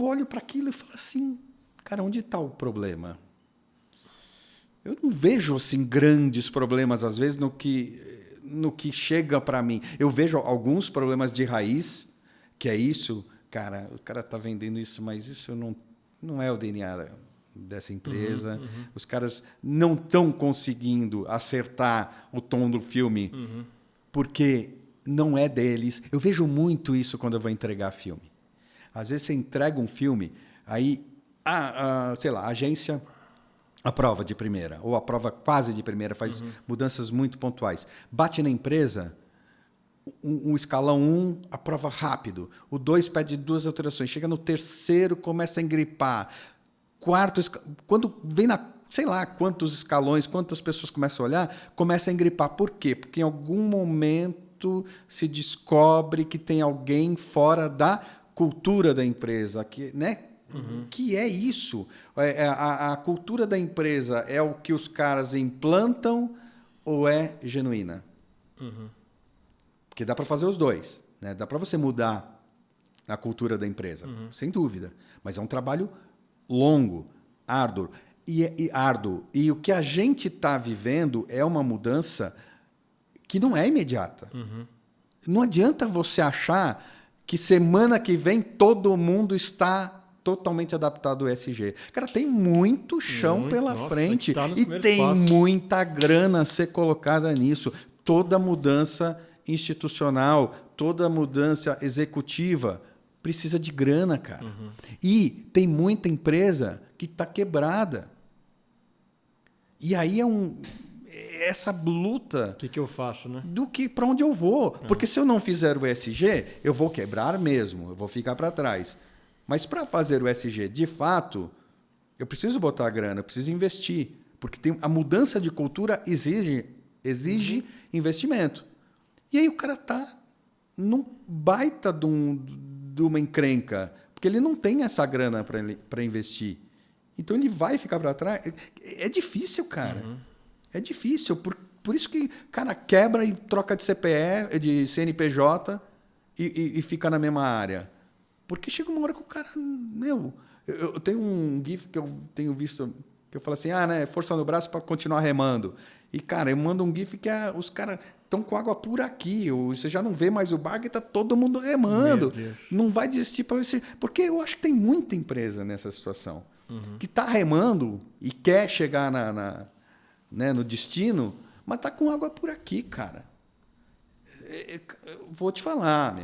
olho para aquilo e falo assim, cara, onde está o problema? Eu não vejo assim grandes problemas às vezes no que chega para mim. Eu vejo alguns problemas de raiz, que é isso, cara, o cara está vendendo isso, mas isso não é o DNA dessa empresa. Os caras não estão conseguindo acertar o tom do filme porque não é deles. Eu vejo muito isso quando eu vou entregar filme. Às vezes você entrega um filme, aí, sei lá, a agência aprova de primeira, ou aprova quase de primeira, faz mudanças muito pontuais. Bate na empresa, o escalão 1 aprova rápido, o 2 pede 2 alterações, chega no terceiro, começa a engripar. Quarto, quando vem na, sei lá quantos escalões, quantas pessoas começam a olhar, começa a engripar. Por quê? Porque em algum momento se descobre que tem alguém fora da cultura da empresa, que, né? Que é isso? A cultura da empresa é o que os caras implantam ou é genuína? Porque dá para fazer os dois, né? Dá para você mudar a cultura da empresa, sem dúvida. Mas é um trabalho longo, árduo. E o que a gente está vivendo é uma mudança que não é imediata. Não adianta você achar que semana que vem todo mundo está totalmente adaptado ao ESG. Cara, tem muito chão pela frente e tem muita grana a ser colocada nisso. Toda mudança institucional, toda mudança executiva precisa de grana, cara. E tem muita empresa que está quebrada. E aí essa luta... O que eu faço, né? Do que para onde eu vou. Porque se eu não fizer o ESG, eu vou quebrar mesmo, eu vou ficar para trás. Mas para fazer o ESG, de fato, eu preciso botar a grana, eu preciso investir. Porque a mudança de cultura exige investimento. E aí o cara está num baita de uma encrenca, porque ele não tem essa grana para investir. Então ele vai ficar para trás. É difícil, cara. É difícil. Por isso que, cara, quebra e troca de CPE, de CNPJ e fica na mesma área. Porque chega uma hora que o cara... Eu tenho um GIF que eu tenho visto, que eu falo assim, né, força no braço para continuar remando. E, cara, eu mando um GIF que os caras estão com água por aqui. Você já não vê mais o barco e está todo mundo remando. Não vai desistir para você. Porque eu acho que tem muita empresa nessa situação. Que está remando e quer chegar no destino, mas está com água por aqui, cara. Vou te falar,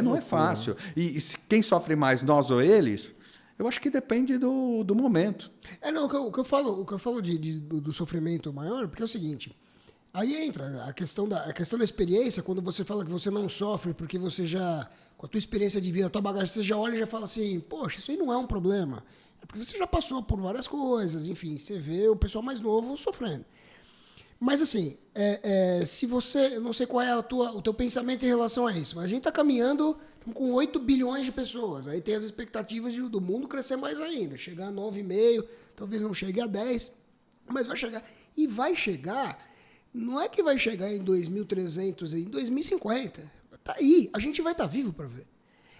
não é fácil. E quem sofre mais, nós ou eles, eu acho que depende do momento. O que eu falo do sofrimento maior, porque é o seguinte, aí entra a questão da experiência, quando você fala que você não sofre, porque você já, com a tua experiência de vida, a tua bagagem, você já olha e já fala assim, poxa, isso aí não é um problema. É porque você já passou por várias coisas, enfim, você vê o pessoal mais novo sofrendo. Mas assim, se você, eu não sei qual é o teu pensamento em relação a isso, mas a gente está caminhando com 8 bilhões de pessoas, aí tem as expectativas do mundo crescer mais ainda, chegar a 9,5, talvez não chegue a 10, mas vai chegar. E vai chegar, não é que vai chegar em 2.300, em 2050, tá aí, a gente vai estar vivo para ver.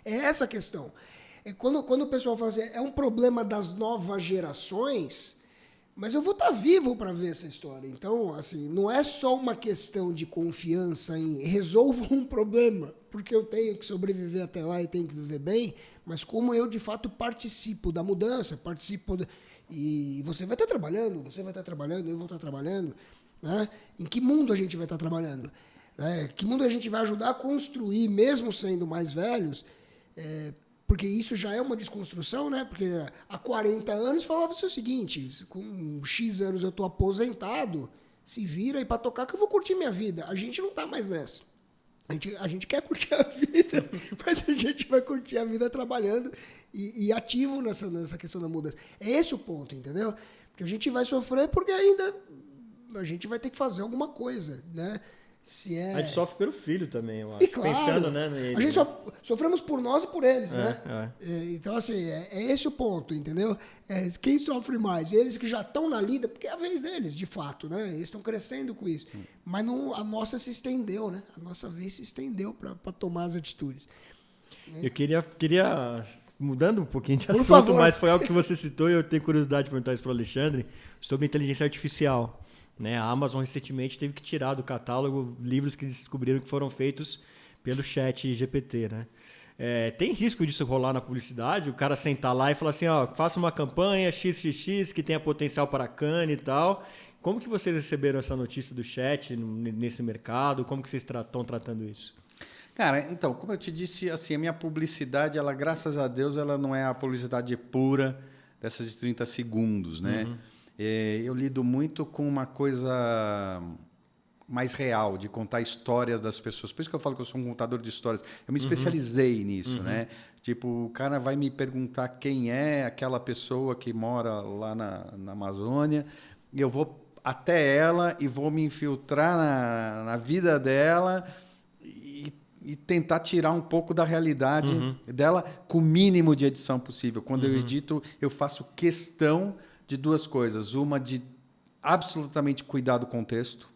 É essa a questão. Quando o pessoal fala assim, é um problema das novas gerações... Mas eu vou estar vivo para ver essa história. Então, assim, não é só uma questão de confiança em resolvo um problema, porque eu tenho que sobreviver até lá e tenho que viver bem, mas como eu, de fato, participo da mudança, e você vai estar trabalhando, eu vou estar trabalhando. Né? Em que mundo a gente vai estar trabalhando? Né? Que mundo a gente vai ajudar a construir, mesmo sendo mais velhos? Porque isso já é uma desconstrução, né? Porque há 40 anos falava-se o seguinte, com X anos eu estou aposentado, se vira aí para tocar que eu vou curtir minha vida. A gente não está mais nessa. A gente quer curtir a vida, mas a gente vai curtir a vida trabalhando e ativo nessa questão da mudança. É esse o ponto, entendeu? Porque a gente vai sofrer porque ainda a gente vai ter que fazer alguma coisa, né? A gente sofre pelo filho também, eu acho. E claro, pensando, né, nele, a gente sofremos por nós e por eles, né? Então, assim, é esse o ponto, entendeu? Quem sofre mais? Eles que já estão na lida, porque é a vez deles, de fato, né? Eles estão crescendo com isso. Mas a nossa se estendeu, né? A nossa vez se estendeu para tomar as atitudes. Eu queria mudando um pouquinho de assunto, favor. Mas foi algo que você citou e eu tenho curiosidade de perguntar isso para o Alexandre, sobre inteligência artificial. Né? A Amazon recentemente teve que tirar do catálogo livros que eles descobriram que foram feitos pelo chat GPT. Né? Tem risco disso rolar na publicidade? O cara sentar lá e falar assim, ó, faça uma campanha XXX que tenha potencial para Cannes e tal. Como que vocês receberam essa notícia do chat nesse mercado? Como que vocês estão tratando isso? Cara, então, como eu te disse, assim, a minha publicidade, ela, graças a Deus, ela não é a publicidade pura dessas de 30 segundos, né? Uhum. Eu lido muito com uma coisa mais real, de contar histórias das pessoas. Por isso que eu falo que eu sou um contador de histórias. Eu me especializei nisso, né? Tipo, o cara vai me perguntar quem é aquela pessoa que mora lá na Amazônia, e eu vou até ela e vou me infiltrar na vida dela e tentar tirar um pouco da realidade dela com o mínimo de edição possível. Quando eu edito, eu faço questão de duas coisas. Uma, de absolutamente cuidar do contexto,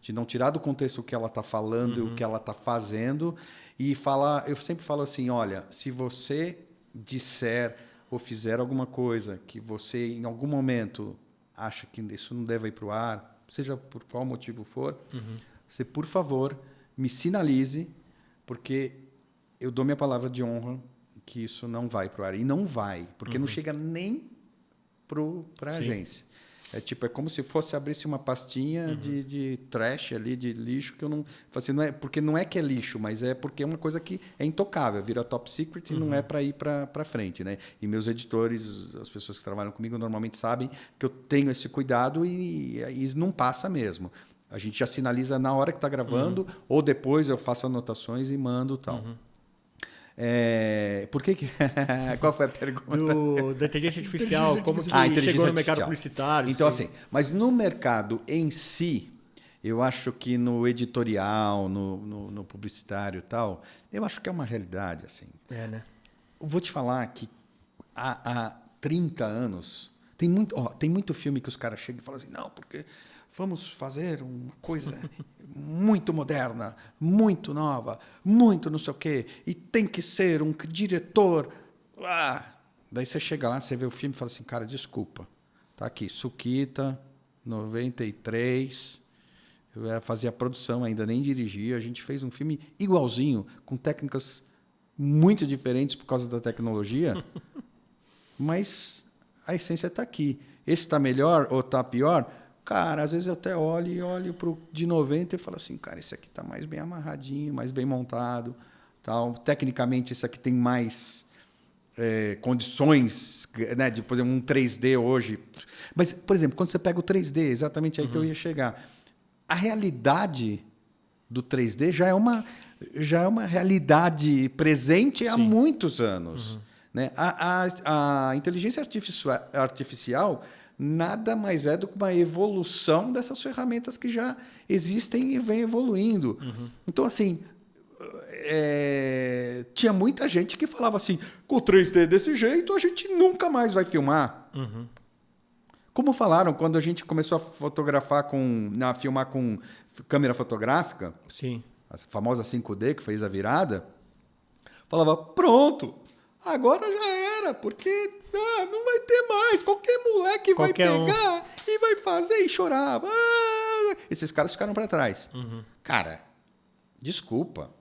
de não tirar do contexto o que ela está falando e o que ela está fazendo. E falar, eu sempre falo assim, olha, se você disser ou fizer alguma coisa que você, em algum momento, acha que isso não deve ir para o ar, seja por qual motivo for, você, por favor, me sinalize, porque eu dou minha palavra de honra que isso não vai para o ar. E não vai, porque não chega nem para a agência. É como se fosse abrisse uma pastinha de trash ali, de lixo, que eu não... Assim, não é, porque não é que é lixo, mas é porque é uma coisa que é intocável, vira top secret e não é para ir para frente, né? E meus editores, as pessoas que trabalham comigo, normalmente sabem que eu tenho esse cuidado e não passa mesmo. A gente já sinaliza na hora que está gravando, ou depois eu faço anotações e mando tal. Por que Qual foi a pergunta? Da inteligência artificial, como que inteligência chegou no mercado artificial. publicitário? Então, assim, mas no mercado em si, eu acho que no editorial, no publicitário e tal, eu acho que é uma realidade, assim. Né? Eu vou te falar que há 30 anos, tem muito filme que os caras chegam e falam assim, não, porque vamos fazer uma coisa muito moderna, muito nova, muito não sei o quê, e tem que ser um diretor. Daí você chega lá, você vê o filme e fala assim, cara, desculpa, tá aqui, Suquita, 93, eu fazia a produção, ainda nem dirigia, a gente fez um filme igualzinho, com técnicas muito diferentes por causa da tecnologia, mas a essência está aqui. Esse está melhor ou está pior? Cara, às vezes eu até olho pro de 90 e falo assim, cara, esse aqui está mais bem amarradinho, mais bem montado. Tal. Tecnicamente, esse aqui tem mais condições, né, de, por exemplo, um 3D hoje. Mas, por exemplo, quando você pega o 3D, exatamente aí que eu ia chegar, a realidade do 3D já é uma realidade presente há muitos anos. Né? A inteligência artificial nada mais é do que uma evolução dessas ferramentas que já existem e vêm evoluindo. Então, assim, tinha muita gente que falava assim, com o 3D desse jeito, a gente nunca mais vai filmar. Como falaram, quando a gente começou a filmar com câmera fotográfica, Sim. a famosa 5D, que fez a virada, falava, pronto, agora já era, porque não vai ter mais. Qualquer moleque vai pegar e vai fazer e chorar. Esses caras ficaram para trás. Cara, desculpa.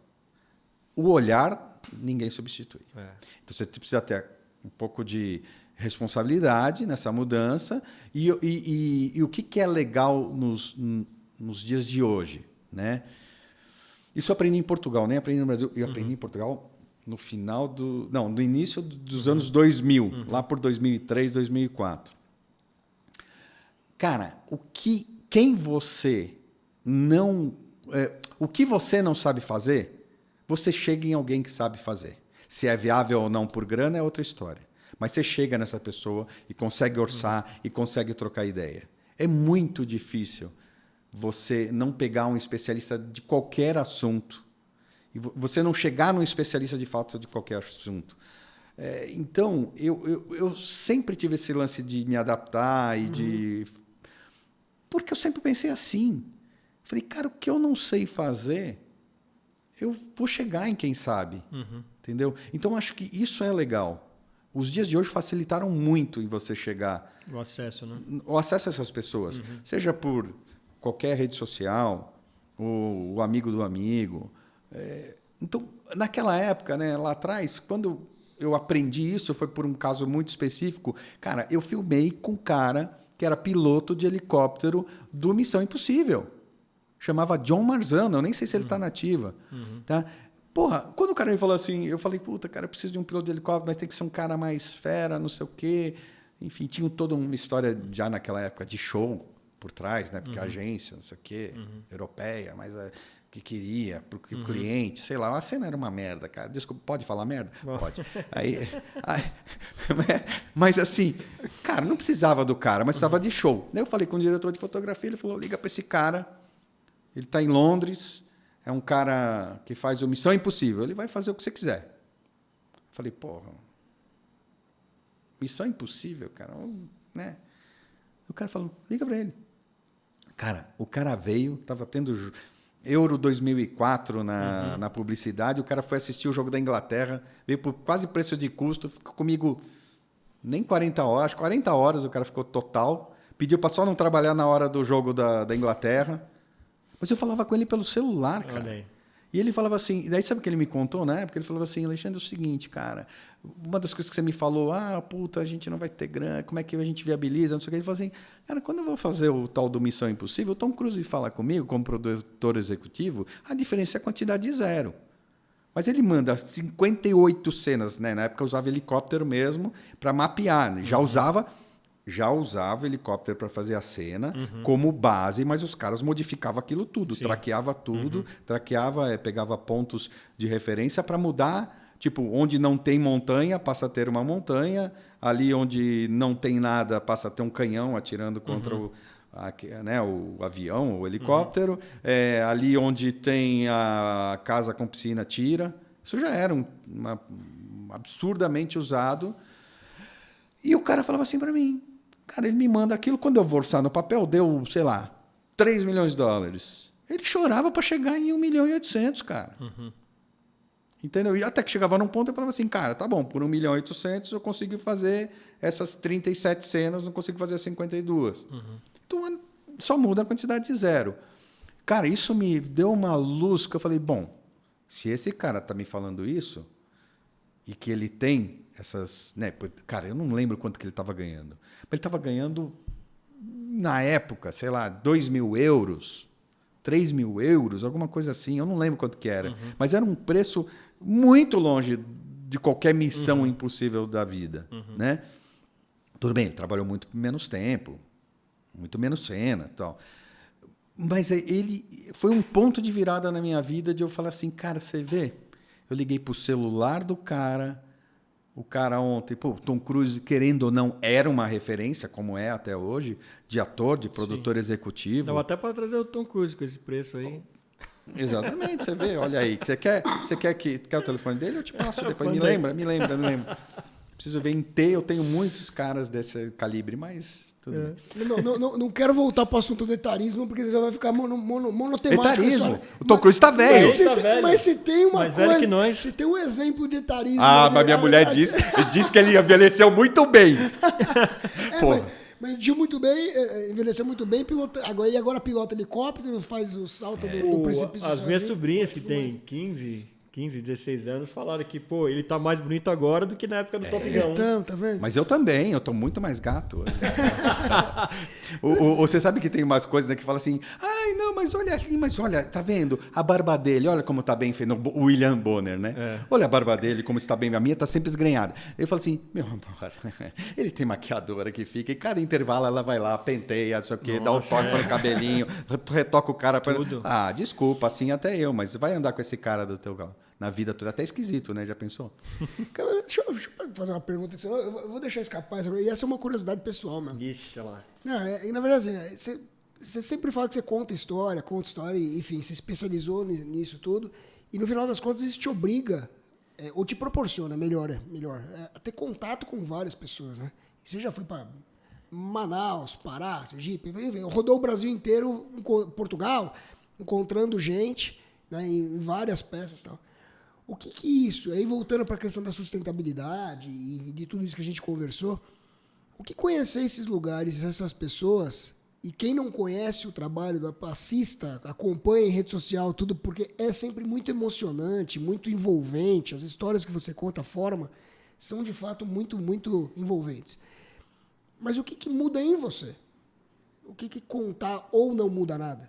O olhar, ninguém substitui. Então, você precisa ter um pouco de responsabilidade nessa mudança. E o que é legal nos dias de hoje? Né? Isso eu aprendi em Portugal, nem aprendi no Brasil. Eu aprendi em Portugal no início dos anos 2000, lá por 2003, 2004. Cara, o que você não sabe fazer, você chega em alguém que sabe fazer. Se é viável ou não por grana é outra história. Mas você chega nessa pessoa e consegue orçar e consegue trocar ideia. É muito difícil você não pegar um especialista de qualquer assunto e você não chegar num especialista de fato de qualquer assunto. Então, eu sempre tive esse lance de me adaptar e de... Porque eu sempre pensei assim. Falei, cara, o que eu não sei fazer, eu vou chegar em quem sabe. Entendeu? Então, acho que isso é legal. Os dias de hoje facilitaram muito em você chegar... O acesso, né? O acesso a essas pessoas. Seja por qualquer rede social, o amigo do amigo. Então, naquela época, né, lá atrás, quando eu aprendi isso, foi por um caso muito específico. Cara, eu filmei com um cara que era piloto de helicóptero do Missão Impossível. Chamava John Marzano, eu nem sei se ele está nativa. Tá? Porra, quando o cara me falou assim, eu falei, puta, cara, eu preciso de um piloto de helicóptero, mas tem que ser um cara mais fera, não sei o quê. Enfim, tinha toda uma história já naquela época de show por trás, né? Porque a agência, não sei o quê, europeia, mas... que queria, para o cliente, sei lá, a cena era uma merda, cara. Desculpa, pode falar merda? Pode. Aí, mas assim, cara, não precisava do cara, mas precisava de show. Daí eu falei com o diretor de fotografia, ele falou, liga para esse cara, ele está em Londres, é um cara que faz o Missão Impossível, ele vai fazer o que você quiser. Eu falei, porra, Missão Impossível, cara, né? O cara falou, liga para ele. Cara, o cara veio, estava tendo... Euro 2004 na publicidade, o cara foi assistir o jogo da Inglaterra, veio por quase preço de custo, ficou comigo nem 40 horas, 40 horas o cara ficou total, pediu para só não trabalhar na hora do jogo da Inglaterra, mas eu falava com ele pelo celular, cara. Olha aí. E ele falava assim, e daí sabe o que ele me contou, né? Porque ele falava assim, Alexandre, é o seguinte, cara, uma das coisas que você me falou, puta, a gente não vai ter grana, como é que a gente viabiliza, não sei o que. Ele falou assim, cara, quando eu vou fazer o tal do Missão Impossível, o Tom Cruise fala comigo, como produtor executivo, a diferença é a quantidade zero. Mas ele manda 58 cenas, né? Na época eu usava helicóptero mesmo, para mapear, né? Já usava helicóptero para fazer a cena como base, mas os caras modificavam aquilo tudo, traqueava tudo, pegava pontos de referência para mudar, tipo, onde não tem montanha, passa a ter uma montanha, ali onde não tem nada, passa a ter um canhão atirando contra o avião, o helicóptero, ali onde tem a casa com piscina, tira. Isso já era absurdamente usado. E o cara falava assim para mim, cara, ele me manda aquilo, quando eu vou orçar no papel, deu, sei lá, 3 milhões de dólares. Ele chorava para chegar em 1 milhão e 800, cara. Entendeu? E até que chegava num ponto, eu falava assim, cara, tá bom, por 1 milhão e 800 eu consigo fazer essas 37 cenas, não consigo fazer as 52. Então, só muda a quantidade de zero. Cara, isso me deu uma luz que eu falei, bom, se esse cara tá me falando isso, e que ele tem essas... Né, cara, eu não lembro quanto que ele estava ganhando. Mas ele estava ganhando, na época, sei lá, 2 mil euros, 3 mil euros, alguma coisa assim. Eu não lembro quanto que era. Mas era um preço muito longe de qualquer missão impossível da vida. Né? Tudo bem, ele trabalhou muito menos tempo, muito menos cena e tal. Mas ele foi um ponto de virada na minha vida de eu falar assim, cara, você vê? Eu liguei pro celular do cara... O cara ontem, Tom Cruise, querendo ou não, era uma referência, como é até hoje, de ator, de produtor executivo. Dá até para trazer o Tom Cruise com esse preço aí. Exatamente, você vê, olha aí. Quer o telefone dele? Eu te passo depois. Me lembra. Preciso ver em T, eu tenho muitos caras desse calibre, mas tudo bem. Não quero voltar para o assunto do etarismo, porque você já vai ficar monotemático. Etarismo? O Tom Cruise está velho. Mas se tem uma mais coisa... velho que nós. Se tem um exemplo de etarismo... Mas minha mulher disse que ele envelheceu muito bem. Mas envelheceu muito bem, agora pilota helicóptero, faz o salto do precipício. As minhas sobrinhas, que têm 15, 16 anos, falaram que, ele tá mais bonito agora do que na época do Top Gun. Então, tá vendo? Mas eu também, eu tô muito mais gato. Você sabe que tem umas coisas, né, que fala assim, não, mas olha, tá vendo? A barba dele, olha como tá bem feito. O William Bonner, né? Olha a barba dele, como está bem. A minha tá sempre esgrenhada. Eu falo assim, meu amor, ele tem maquiadora que fica, e cada intervalo ela vai lá, penteia, não sei o quê, dá um toque no cabelinho, retoca o cara. Tudo. Desculpa, assim até eu, mas vai andar com esse cara do teu na vida toda. Até esquisito, né? Já pensou? Cara, deixa eu fazer uma pergunta. Eu vou deixar escapar. E essa é uma curiosidade pessoal, mano. Ixi, olha lá. Não, na verdade, assim, você sempre fala que você conta história, enfim, você especializou nisso tudo. E no final das contas, isso te obriga, ou te proporciona, melhor, a ter contato com várias pessoas, né? E você já foi para Manaus, Pará, Sergipe, rodou o Brasil inteiro, Portugal, encontrando gente, né, em várias peças e tal. O que isso? Aí voltando para a questão da sustentabilidade e de tudo isso que a gente conversou, o que conhecer esses lugares, essas pessoas, E quem não conhece o trabalho, assista, acompanhe em rede social, tudo, porque é sempre muito emocionante, muito envolvente. As histórias que você conta, a forma, são de fato muito, muito envolventes. Mas o que muda em você? O que contar ou não muda nada?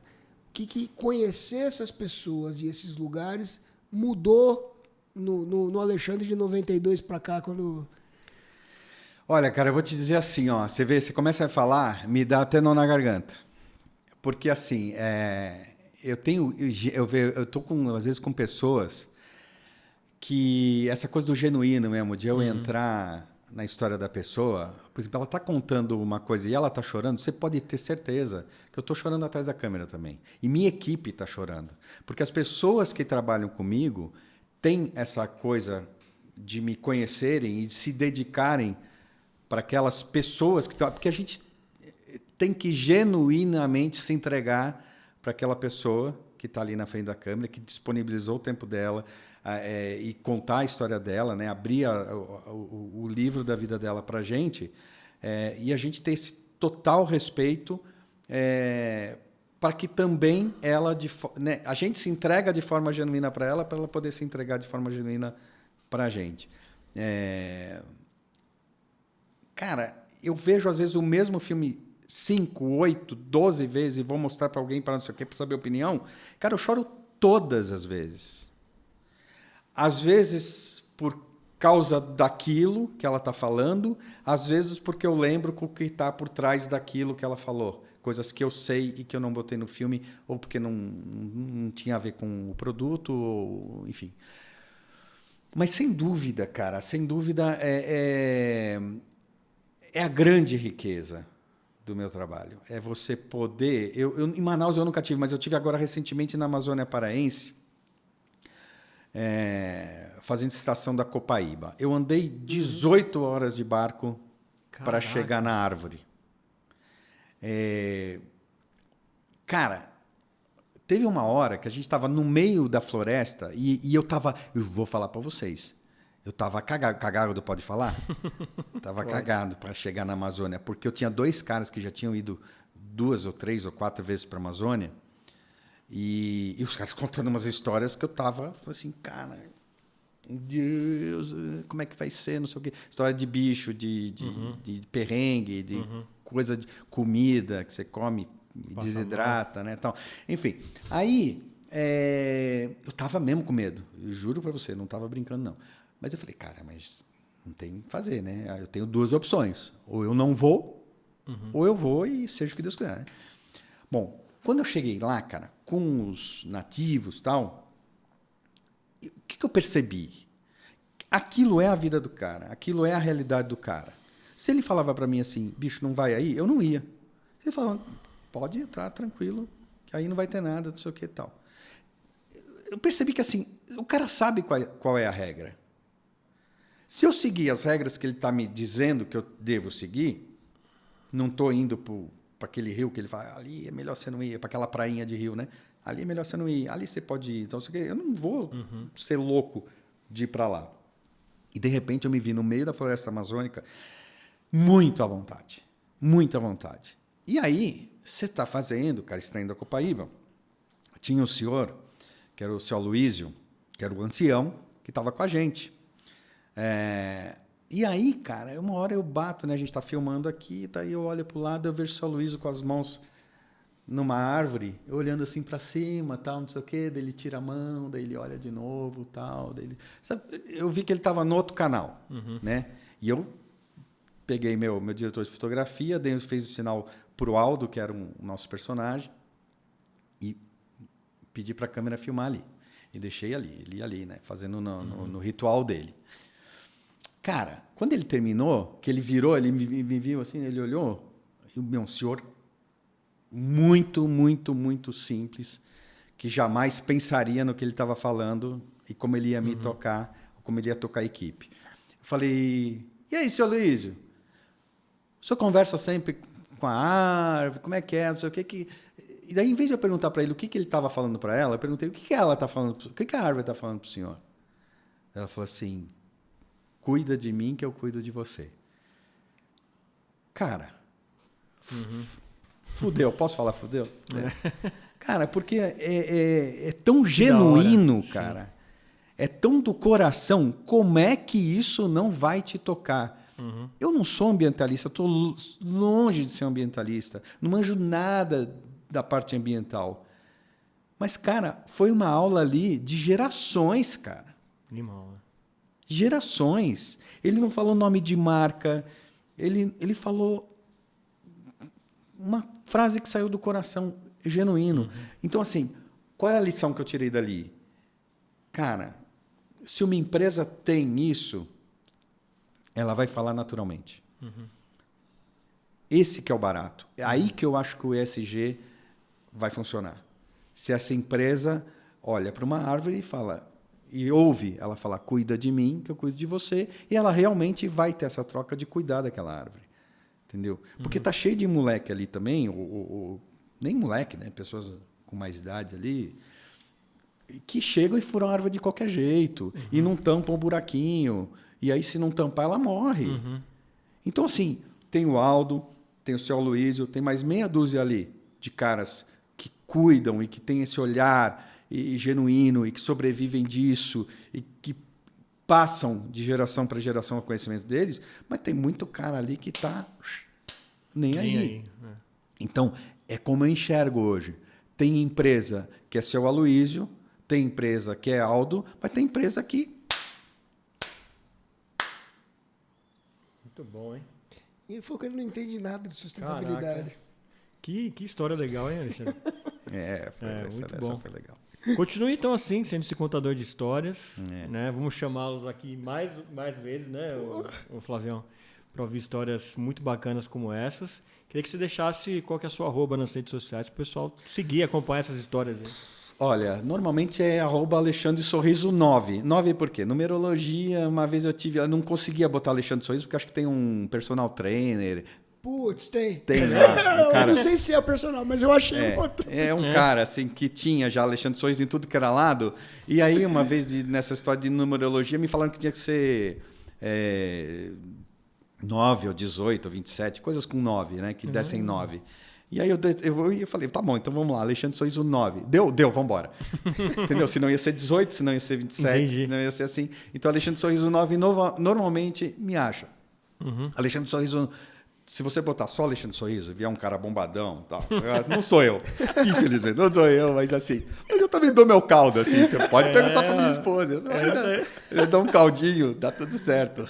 O que conhecer essas pessoas e esses lugares mudou no Alexandre de 92 para cá, quando... Olha, cara, eu vou te dizer assim, ó, você vê, você começa a falar, me dá até nó na garganta. Porque assim, eu tô às vezes com pessoas que essa coisa do genuíno mesmo, de eu entrar na história da pessoa, por exemplo, ela tá contando uma coisa e ela tá chorando, você pode ter certeza que eu tô chorando atrás da câmera também. E minha equipe tá chorando. Porque as pessoas que trabalham comigo têm essa coisa de me conhecerem e de se dedicarem para aquelas pessoas que estão... Porque a gente tem que genuinamente se entregar para aquela pessoa que está ali na frente da câmera, que disponibilizou o tempo dela e contar a história dela, né? Abrir o livro da vida dela para a gente, e a gente ter esse total respeito para que também ela... né? A gente se entrega de forma genuína para ela poder se entregar de forma genuína para a gente. Cara, eu vejo às vezes o mesmo filme 5, 8, 12 vezes e vou mostrar para alguém para não sei o quê, para saber a opinião. Cara, eu choro todas as vezes. Às vezes por causa daquilo que ela está falando, às vezes porque eu lembro o que está por trás daquilo que ela falou. Coisas que eu sei e que eu não botei no filme, ou porque não tinha a ver com o produto, ou, enfim. Mas sem dúvida, cara, sem dúvida é a grande riqueza do meu trabalho. É você poder... em Manaus eu nunca tive, mas eu tive agora recentemente na Amazônia Paraense, fazendo extração da copaíba. Eu andei 18 horas de barco para chegar na árvore. Cara, teve uma hora que a gente estava no meio da floresta e eu vou falar para vocês, eu estava cagado, pode falar? Estava cagado para chegar na Amazônia, porque eu tinha 2 caras que já tinham ido 2 ou 3 ou 4 vezes para a Amazônia, e os caras contando umas histórias que eu falei assim, cara, Deus, como é que vai ser, não sei o quê. História de bicho, de perrengue, de coisa de comida que você come e desidrata, né? Então, enfim, aí eu estava mesmo com medo, eu juro para você, não estava brincando não. Mas eu falei, cara, mas não tem o que fazer, né? Eu tenho 2 opções. Ou eu não vou, ou eu vou e seja o que Deus quiser. Né? Bom, quando eu cheguei lá, cara, com os nativos e tal, o que eu percebi? Aquilo é a vida do cara, aquilo é a realidade do cara. Se ele falava para mim assim, bicho, não vai aí, eu não ia. Ele falava, pode entrar tranquilo, que aí não vai ter nada, não sei o que e tal. Eu percebi que assim, o cara sabe qual é a regra. Se eu seguir as regras que ele está me dizendo que eu devo seguir, não estou indo para aquele rio que ele fala, ali é melhor você não ir, para aquela prainha de rio, né? Ali é melhor você não ir, ali você pode ir. Então, eu não vou ser louco de ir para lá. E, de repente, eu me vi no meio da floresta amazônica muito à vontade. Muito à vontade. E aí, você está fazendo, cara, extraindo a copaíba. Tinha o senhor, que era o senhor Luísio, que era o ancião, que estava com a gente. E aí, cara, uma hora eu bato, né? A gente está filmando aqui, daí eu olho para o lado, eu vejo o seu Luísio com as mãos numa árvore, eu olhando assim para cima, tal, não sei o quê, daí ele tira a mão, daí ele olha de novo, tal, daí ele... Sabe, eu vi que ele estava no outro canal, né? E eu peguei meu diretor de fotografia, daí fez o sinal pro Aldo, que era o nosso personagem, e pedi para a câmera filmar ali. E deixei ele ali, né? Fazendo no ritual dele. Cara, quando ele terminou, que ele virou, ele me viu assim, ele olhou, e um senhor muito, muito, muito simples, que jamais pensaria no que ele estava falando e como ele ia me tocar, como ele ia tocar a equipe. Eu falei, e aí, seu Luísio? O senhor conversa sempre com a árvore, como é que é, não sei o que. E daí, em vez de eu perguntar para ele o que ele estava falando para ela, eu perguntei o que ela está falando, o que a árvore está falando para o senhor? Ela falou assim, cuida de mim que eu cuido de você. Cara, Fudeu, posso falar fudeu? Cara, porque é tão genuíno, cara. É tão do coração. Como é que isso não vai te tocar? Eu não sou ambientalista, estou longe de ser ambientalista. Não manjo nada da parte ambiental. Mas, cara, foi uma aula ali de gerações, cara. Animal, né? Gerações. Ele não falou nome de marca. Ele falou uma frase que saiu do coração, genuíno. Então, assim, qual é a lição que eu tirei dali? Cara, se uma empresa tem isso, ela vai falar naturalmente. Esse que é o barato. É aí que eu acho que o ESG vai funcionar. Se essa empresa olha para uma árvore e fala, e ouve ela falar, cuida de mim, que eu cuido de você, e ela realmente vai ter essa troca de cuidar daquela árvore. Entendeu? Porque tá cheio de moleque ali também, nem moleque, né? Pessoas com mais idade ali, que chegam e furam a árvore de qualquer jeito, e não tampam o buraquinho, e aí se não tampar ela morre. Então assim, tem o Aldo, tem o seu Aloysio, tem mais meia dúzia ali de caras que cuidam e que têm esse olhar e genuíno e que sobrevivem disso e que passam de geração para geração o conhecimento deles, mas tem muito cara ali que está nem aí. Então, é como eu enxergo hoje. Tem empresa que é seu Aloysio, tem empresa que é Aldo, mas tem empresa que... Muito bom, hein? E ele falou que ele não entende nada de sustentabilidade. Caraca. Que história legal, hein, Alexandre? Foi legal. Continue então assim, sendo esse contador de histórias. Né? Vamos chamá-los aqui mais vezes, né, o Flavião, para ouvir histórias muito bacanas como essas. Queria que você deixasse qual que é a sua @, nas redes sociais, para o pessoal seguir, acompanhar essas histórias aí. Olha, normalmente é @Alexandre Sorriso 9. 9 por quê? Numerologia, uma vez eu não conseguia botar Alexandre Sorriso, porque acho que tem um personal trainer. Putz, tem. Tem lá. Eu não sei se é personal, mas eu achei outro. É um cara assim que tinha já Alexandre Sorriso em tudo que era lado. E aí, uma vez nessa história de numerologia, me falaram que tinha que ser 9 ou 18 ou 27, coisas com 9, né? Que dessem 9. E aí eu falei, tá bom, então vamos lá, Alexandre Sorriso 9. Deu, vamos embora. Entendeu? Se não ia ser 18, se não ia ser 27, Entendi. se não ia ser assim. Então, Alexandre Sorriso 9 normalmente me acha. Alexandre Sorriso... Se você botar só Alexandre Sorriso e vier um cara bombadão, tal, não sou eu. Infelizmente, não sou eu, mas assim. Mas eu também dou meu caldo, assim. Pode perguntar para minha esposa. Eu dou um caldinho, dá tudo certo.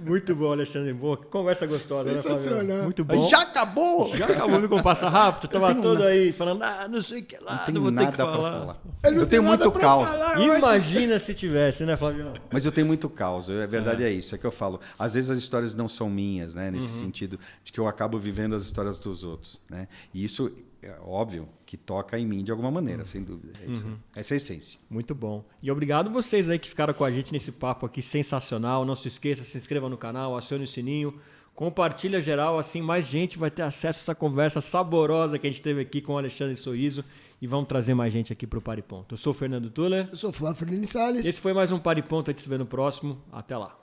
Muito bom, Alexandre. Boa. Que conversa gostosa, né, Flavião? Muito bom. Já acabou! Já acabou, viu como passa rápido? Tava todo aí falando, não sei o que lá, não vou ter que falar. Eu tenho muito caos. Imagina se tivesse, né, Flavião? Mas eu tenho muito caos. A verdade é isso, é que eu falo. Às vezes as histórias não são minhas, né? Nesse sentido de que eu acabo vivendo as histórias dos outros, né? E isso é óbvio que toca em mim de alguma maneira, sem dúvida. É isso. Essa é a essência. Muito bom. E obrigado vocês aí que ficaram com a gente nesse papo aqui sensacional. Não se esqueça, se inscreva no canal, acione o sininho, compartilha geral, assim mais gente vai ter acesso a essa conversa saborosa que a gente teve aqui com o Alexandre Sorriso e vamos trazer mais gente aqui para o Pariponto. Eu sou o Fernando Tuller. Eu sou o Flávio Fernandes Salles. Esse foi mais um Pariponto, a gente se vê no próximo. Até lá.